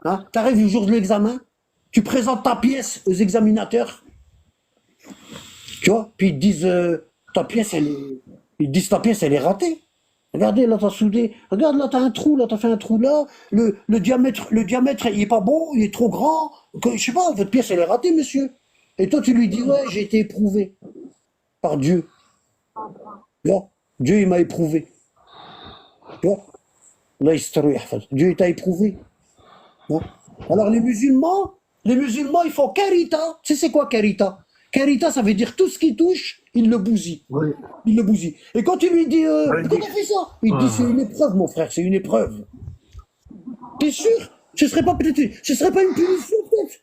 Hein? T'arrives le jour de l'examen. Tu présentes ta pièce aux examinateurs. Tu vois? Puis ils te disent, ta pièce, ta pièce, elle est ratée. Regardez, là, t'as soudé. Regarde, là, t'as un trou, là, t'as fait un trou là. Le diamètre, il est pas bon, il est trop grand. Je sais pas, votre pièce, elle est ratée, monsieur. Et toi, tu lui dis, ouais, j'ai été éprouvé par Dieu. Tu vois? Dieu, il m'a éprouvé. Tu vois? Là, Dieu, il t'a éprouvé. Hein? Alors, les musulmans, ils font karita. Tu sais, c'est quoi karita? Karita, ça veut dire tout ce qui touche, il le bousille.
Oui.
Il le bousille. Et quand tu lui dis, pourquoi t'as fait ça? Il dit, c'est une épreuve, mon frère, c'est une épreuve. T'es sûr? Ce serait pas une punition, peut-être?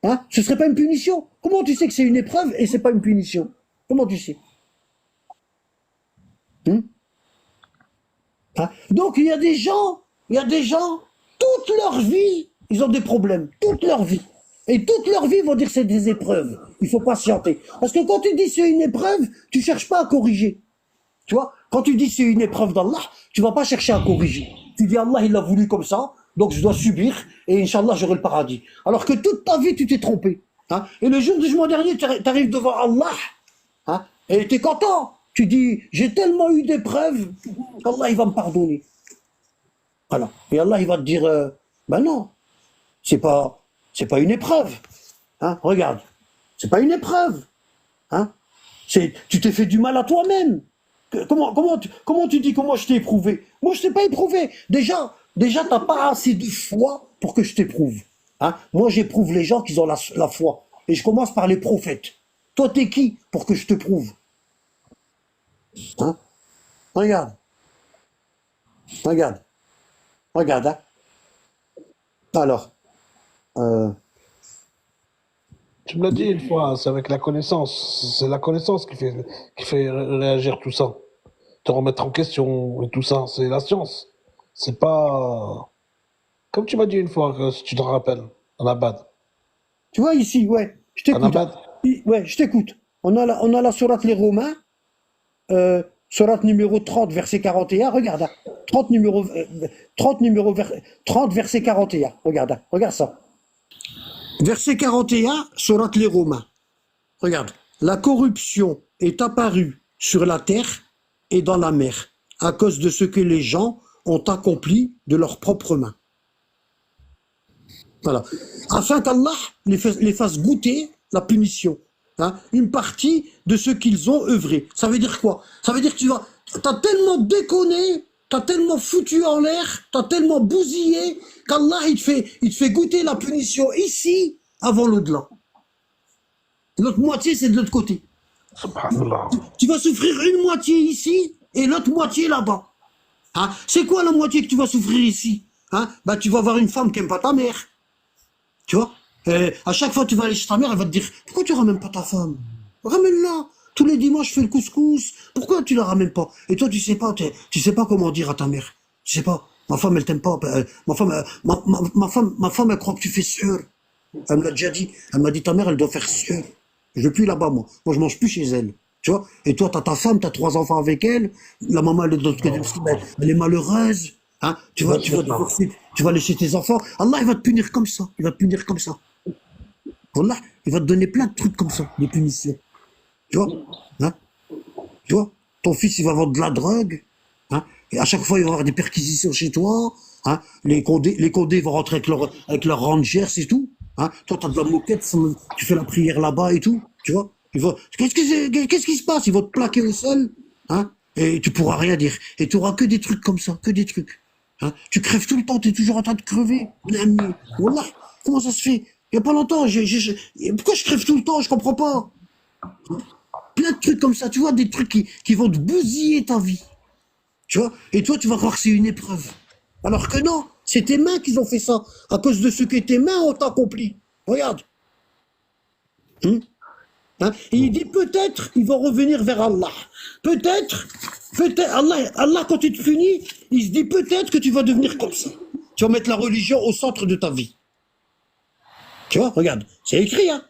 Hein? Ce serait pas une punition? Comment tu sais que c'est une épreuve et c'est pas une punition? Comment tu sais? Hein? Donc, il y a des gens, toute leur vie, ils ont des problèmes, toute leur vie. Et toute leur vie, ils vont dire que c'est des épreuves. Il faut patienter. Parce que quand tu dis c'est une épreuve, tu cherches pas à corriger. Tu vois? Quand tu dis c'est une épreuve d'Allah, tu vas pas chercher à corriger. Tu dis Allah, il l'a voulu comme ça, donc je dois subir, et Inch'Allah, j'aurai le paradis. Alors que toute ta vie, tu t'es trompé. Hein? Et le jour du jugement dernier, tu arrives devant Allah, hein? Et tu es content. Tu dis, j'ai tellement eu d'épreuves, qu'Allah, il va me pardonner. Voilà. Et Allah, il va te dire, ben non, c'est pas une épreuve. Hein? Regarde, c'est pas une épreuve. Hein? Tu t'es fait du mal à toi-même. Comment tu dis comment je t'ai éprouvé? Moi, je t'ai pas éprouvé. Déjà, t'as pas assez de foi pour que je t'éprouve. Hein? Moi, j'éprouve les gens qui ont la foi. Et je commence par les prophètes. Toi, t'es qui pour que je te prouve? Hein? Regarde. Hein? Alors,
Tu me l'as dit une fois, c'est avec la connaissance. C'est la connaissance qui fait réagir tout ça. Te remettre en question et tout ça. C'est la science. C'est pas. Comme tu m'as dit une fois, si tu te rappelles, en abad.
tu vois ici, ouais, je
En
t'écoute.
abad.
Ouais, je t'écoute. On a la sourate les Romains, sourate numéro 30, verset 41. Regarde, hein. 30, verset 41. Regarde ça. Verset 41, sourate les Romains. Regarde. La corruption est apparue sur la terre et dans la mer, à cause de ce que les gens ont accompli de leurs propres mains. Voilà. Afin qu'Allah les fasse goûter la punition. Hein, une partie de ce qu'ils ont œuvré. Ça veut dire quoi? Ça veut dire que t'as tellement déconné, t'as tellement foutu en l'air, t'as tellement bousillé, qu'Allah il te fait goûter la punition ici, avant l'au-delà. L'autre moitié, c'est de l'autre côté.
Subhanallah.
Tu vas souffrir une moitié ici, et l'autre moitié là-bas. Hein, c'est quoi la moitié que tu vas souffrir ici? Hein, bah, tu vas avoir une femme qui aime pas ta mère. Tu vois? À chaque fois que tu vas aller chez ta mère, elle va te dire, pourquoi tu ramènes pas ta femme? Ramène-la. Tous les dimanches, je fais le couscous. Pourquoi tu la ramènes pas? Et toi, tu sais pas comment dire à ta mère. Tu sais pas. Ma femme, elle t'aime pas. Ma femme, elle croit que tu fais sueur. Elle me l'a déjà dit. Elle m'a dit, ta mère, elle doit faire sueur. Je vais plus là-bas, moi. Moi, je mange plus chez elle. Tu vois? Et toi, t'as ta femme, t'as 3 enfants avec elle. La maman, elle est de l'autre côté. Elle est malheureuse. Hein? Tu vas divorcer. Tu vas laisser tes enfants. Allah, il va te punir comme ça. Il va te punir comme ça. Wallah, il va te donner plein de trucs comme ça, des punitions. Tu vois? Hein? Tu vois? Ton fils, il va vendre de la drogue. Hein? Et à chaque fois, il va y avoir des perquisitions chez toi. Hein? Les condés vont rentrer avec leur rangers et tout. Hein? Toi, t'as de la moquette, tu fais la prière là-bas et tout. Tu vois? Qu'est-ce qui se passe? Ils vont te plaquer au sol. Hein? Et tu pourras rien dire. Et tu auras que des trucs comme ça, que des trucs. Hein? Tu crèves tout le temps, tu es toujours en train de crever. Wallah, comment ça se fait? Il n'y a pas longtemps, pourquoi je crève tout le temps? Je comprends pas. Plein de trucs comme ça, tu vois, des trucs qui vont te bousiller ta vie. Tu vois? Et toi, tu vas croire que c'est une épreuve. Alors que non, c'est tes mains qui ont fait ça. À cause de ce que tes mains ont accompli. Regarde. Hein? Et il dit peut-être ils vont revenir vers Allah. Peut-être, Allah quand il te punit, il se dit peut-être que tu vas devenir comme ça. Tu vas mettre la religion au centre de ta vie. Tu vois, regarde, c'est écrit, hein.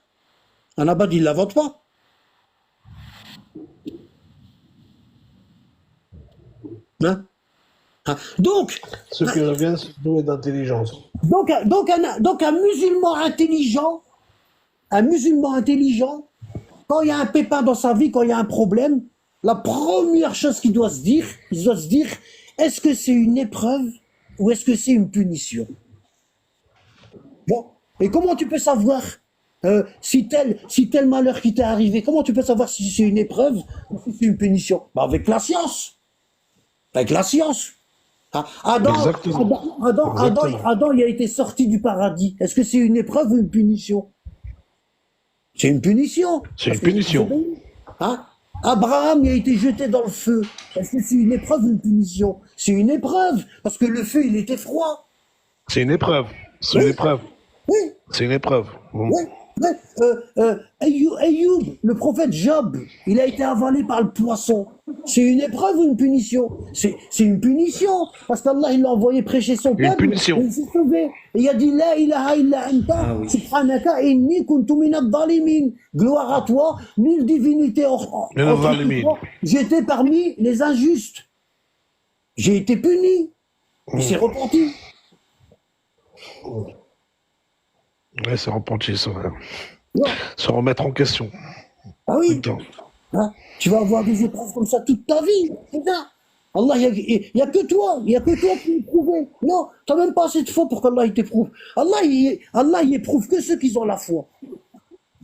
Un abad, il ne l'invente pas. Hein? Donc,
Ceux qui reviennent sont doués d'intelligence.
donc un musulman intelligent, quand il y a un pépin dans sa vie, quand il y a un problème, la première chose qu'il doit se dire, est-ce que c'est une épreuve ou est-ce que c'est une punition? Bon, et comment tu peux savoir si tel malheur qui t'est arrivé, comment tu peux savoir si c'est une épreuve ou si c'est une punition? Bah avec la science. Avec la science. Adam, il a été sorti du paradis. Est-ce que c'est une épreuve ou une punition? C'est une punition.
C'est une punition.
Hein? Abraham, il a été jeté dans le feu. Est-ce que c'est une épreuve ou une punition? C'est une épreuve, parce que le feu, il était froid.
C'est une épreuve. C'est une épreuve.
Oui.
C'est une épreuve.
Oui. Ayoub, le prophète Job, il a été avalé par le poisson. C'est une épreuve ou une punition? C'est une punition, parce qu'Allah il l'a envoyé prêcher son peuple.
Une punition.
Et il s'est sauvé. Et il a dit La ilaha illa anta, subhanaka inni kuntu minad dhalimin. Gloire à toi, nulle divinité entre toi. J'étais parmi les injustes. J'ai été puni. Il s'est repenti.
Ouais, c'est repenti, ça.
Ouais.
Se remettre en question.
Ah oui.
Putain.
Hein? Tu vas avoir des épreuves comme ça toute ta vie. Putain. Allah, il n'y a que toi. Il n'y a que toi qui l'éprouves. Non, tu n'as même pas assez de foi pour qu'Allah il t'éprouve. Allah, il éprouve que ceux qui ont la foi.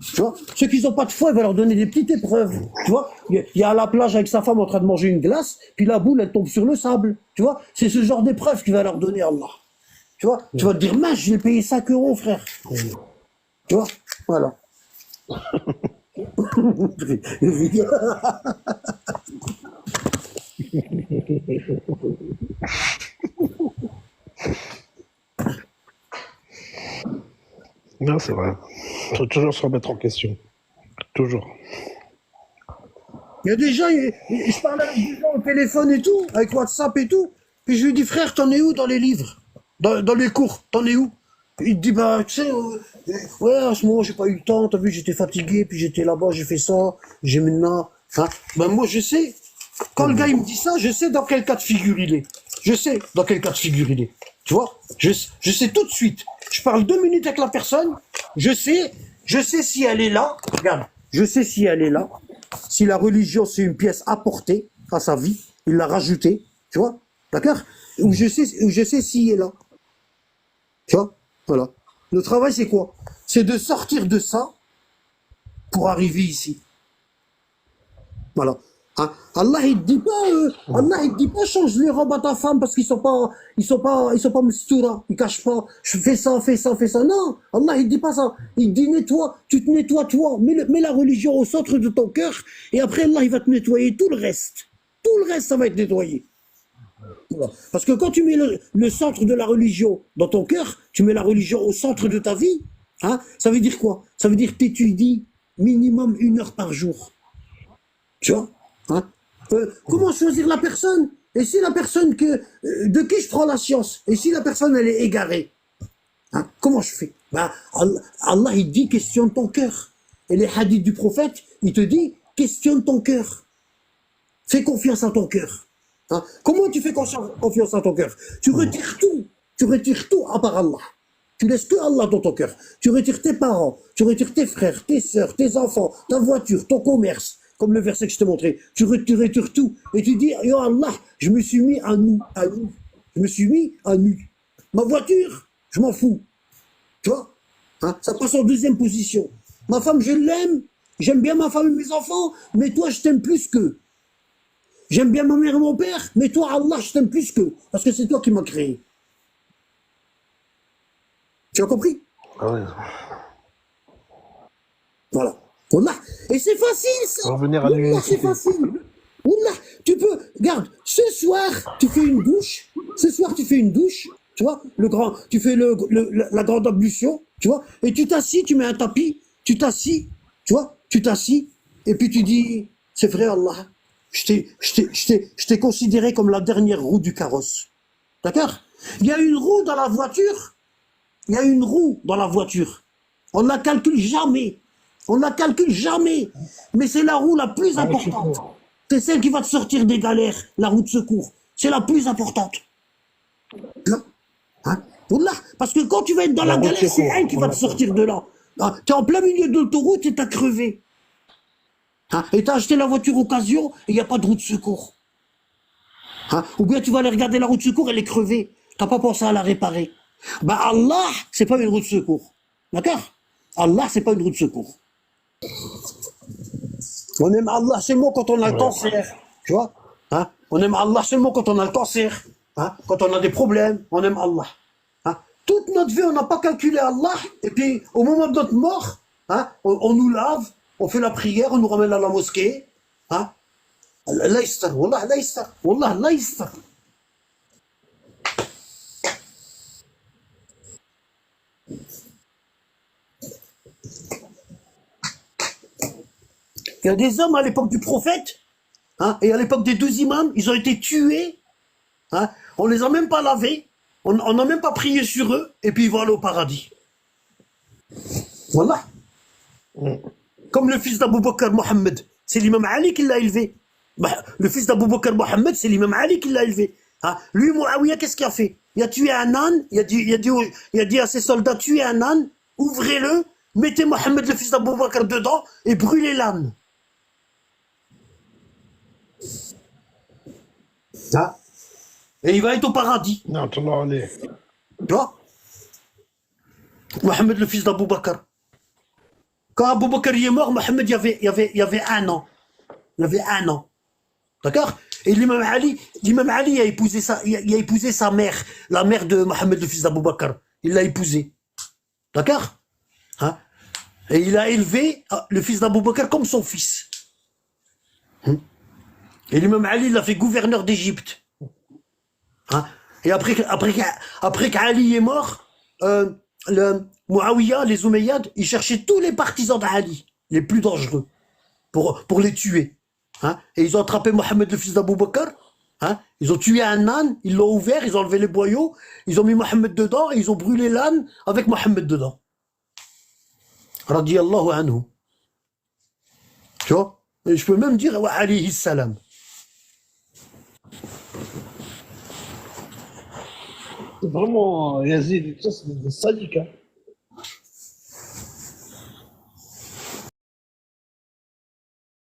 Tu vois, ceux qui n'ont pas de foi, il va leur donner des petites épreuves. Tu vois, il y a à la plage avec sa femme en train de manger une glace, puis la boule, elle tombe sur le sable. Tu vois, c'est ce genre d'épreuve qu'il va leur donner Allah. Tu vois, tu vas te dire, mince, j'ai payé 5 euros, frère. Tu vois, voilà.
Non, c'est vrai. Il faut toujours se remettre en question. Toujours.
Il y a des gens, je parle avec des gens au téléphone et tout, avec WhatsApp et tout, puis je lui dis, frère, t'en es où dans les livres, dans les cours, t'en es où? Il te dit, bah, tu sais, ouais, à ce moment, j'ai pas eu le temps, t'as vu, j'étais fatigué, puis j'étais là-bas, j'ai fait ça, j'ai maintenant, enfin, ben moi, je sais, quand le gars, il me dit ça, je sais dans quel cas de figure il est. Je sais dans quel cas de figure il est. Tu vois? Je sais tout de suite. Je parle 2 minutes avec la personne, je sais si elle est là, regarde, je sais si elle est là, si la religion, c'est une pièce apportée à sa vie, il l'a rajoutée, tu vois? D'accord? Ou je sais s'il est là. Tu vois? Voilà. Le travail, c'est quoi? C'est de sortir de ça pour arriver ici. Voilà. Hein? Allah, il te dit pas, change les robes à ta femme parce qu'ils sont pas mstoura, ils cachent pas, je fais ça. Non, Allah, il te dit pas ça. Il te dit nettoie, tu te nettoies toi, mets la religion au centre de ton cœur et après Allah, il va te nettoyer tout le reste. Tout le reste, ça va être nettoyé. Voilà. Parce que quand tu mets le centre de la religion dans ton cœur, tu mets la religion au centre de ta vie, hein, ça veut dire quoi? Ça veut dire que tu étudies minimum 1 heure par jour. Tu vois, hein? Comment choisir la personne? Et si la personne de qui je prends la science? Et si la personne elle est égarée? Hein? Comment je fais? Bah, Allah il dit questionne ton cœur. Et les hadiths du prophète, il te dit questionne ton cœur. Fais confiance à ton cœur. Hein? Comment tu fais confiance à ton cœur? Tu retires tout à part Allah. tu laisses que Allah dans ton cœur. Tu retires tes parents, tu retires tes frères, tes sœurs, tes enfants, ta voiture, ton commerce, comme le verset que je t'ai montré. Tu retires tout et tu dis, yo Allah, je me suis mis à nu, à nu. Je me suis mis à nu. Ma voiture, je m'en fous. Tu vois, hein, ça passe en deuxième position. Ma femme, je l'aime, j'aime bien ma femme et mes enfants, mais toi, je t'aime plus qu'eux. J'aime bien ma mère et mon père, mais toi, Allah, je t'aime plus qu'eux, parce que c'est toi qui m'as créé. Tu as compris?
Ah ouais.
Voilà. Wallah. Et c'est facile, ça.
Revenir à
Wallah, c'est
l'université.
facile. Wallah, tu peux, regarde, ce soir, tu fais une douche. Ce soir, tu fais une douche. Tu vois, tu fais la grande ablution. Tu vois, et tu t'assis, tu mets un tapis. Tu t'assis. Tu vois, tu t'assis. Et puis tu dis, c'est vrai, Allah. Je t'ai considéré comme la dernière roue du carrosse. D'accord? Il y a une roue dans la voiture. Il y a une roue dans la voiture. On ne la calcule jamais. On ne la calcule jamais. Mais c'est la roue la plus
Ah, je
importante.
comprends.
C'est celle qui va te sortir des galères, la roue de secours. C'est la plus importante. Hein? Hein? Wallah, parce que quand tu vas être dans
La
la
roue de
galère, c'est
secours,
elle qui
on
va te
l'appelle.
sortir de là. Hein? Tu es en plein milieu de l'autoroute et tu as crevé. Hein? Et tu as acheté la voiture occasion et il n'y a pas de roue de secours. Hein? Ou bien tu vas aller regarder la roue de secours, elle est crevée. Tu n'as pas pensé à la réparer. Bah Allah, c'est pas une roue de secours. D'accord? Allah, c'est pas une roue de secours. On aime Allah seulement quand on a le
Ouais.
cancer. Tu vois? Hein? On aime Allah seulement quand on a le cancer. Hein? Quand on a des problèmes, on aime Allah. Hein? Toute notre vie, on n'a pas calculé Allah. Et puis, au moment de notre mort, hein, on nous lave, on fait la prière, on nous ramène à la mosquée. Hein? Allah yastar, Wallah, Allah yastar. Wallah, Allah yastar. Il y a des hommes à l'époque du prophète, hein, et à l'époque des 12 imams, ils ont été tués. Hein, on les a même pas lavés, on n'a même pas prié sur eux, et puis ils vont aller au paradis. Voilà. Comme le fils d'Abou Bakr Mohammed, c'est l'imam Ali qui l'a élevé. Bah, le fils d'Abou Bakr Mohammed, c'est l'imam Ali qui l'a élevé. Hein, lui, Muawiyah, qu'est-ce qu'il a fait? Il a tué un âne, il a dit à ses soldats, tuez un âne, ouvrez-le, mettez Mohammed, le fils d'Abou Bakr, dedans, et brûlez l'âne. Hein? Et il va être au paradis.
Non, tu l'as allé.
Tu vois? Mohammed, le fils d'Abou Bakr. Quand Abou Bakr est mort, Mohammed, il y avait 1 an. Il avait 1 an. D'accord? Et l'imam Ali a épousé sa mère, la mère de Mohammed, le fils d'Abou Bakr. Il l'a épousée. D'accord? Hein? Et il a élevé le fils d'Abou Bakr comme son fils. Et l'imam Ali l'a fait gouverneur d'Égypte. Hein? Et après qu'Ali est mort, le Muawiyah, les Omeyyades, ils cherchaient tous les partisans d'Ali, les plus dangereux, pour les tuer. Hein? Et ils ont attrapé Mohammed, le fils d'Abou Bakr. Hein? Ils ont tué un âne, ils l'ont ouvert, ils ont enlevé les boyaux, ils ont mis Mohammed dedans et ils ont brûlé l'âne avec Mohammed dedans. Radiyallahu anhu. Tu vois? Et je peux même dire wa alayhi salam.
Vraiment, Yazid, ça, c'est des sadiques. Hein.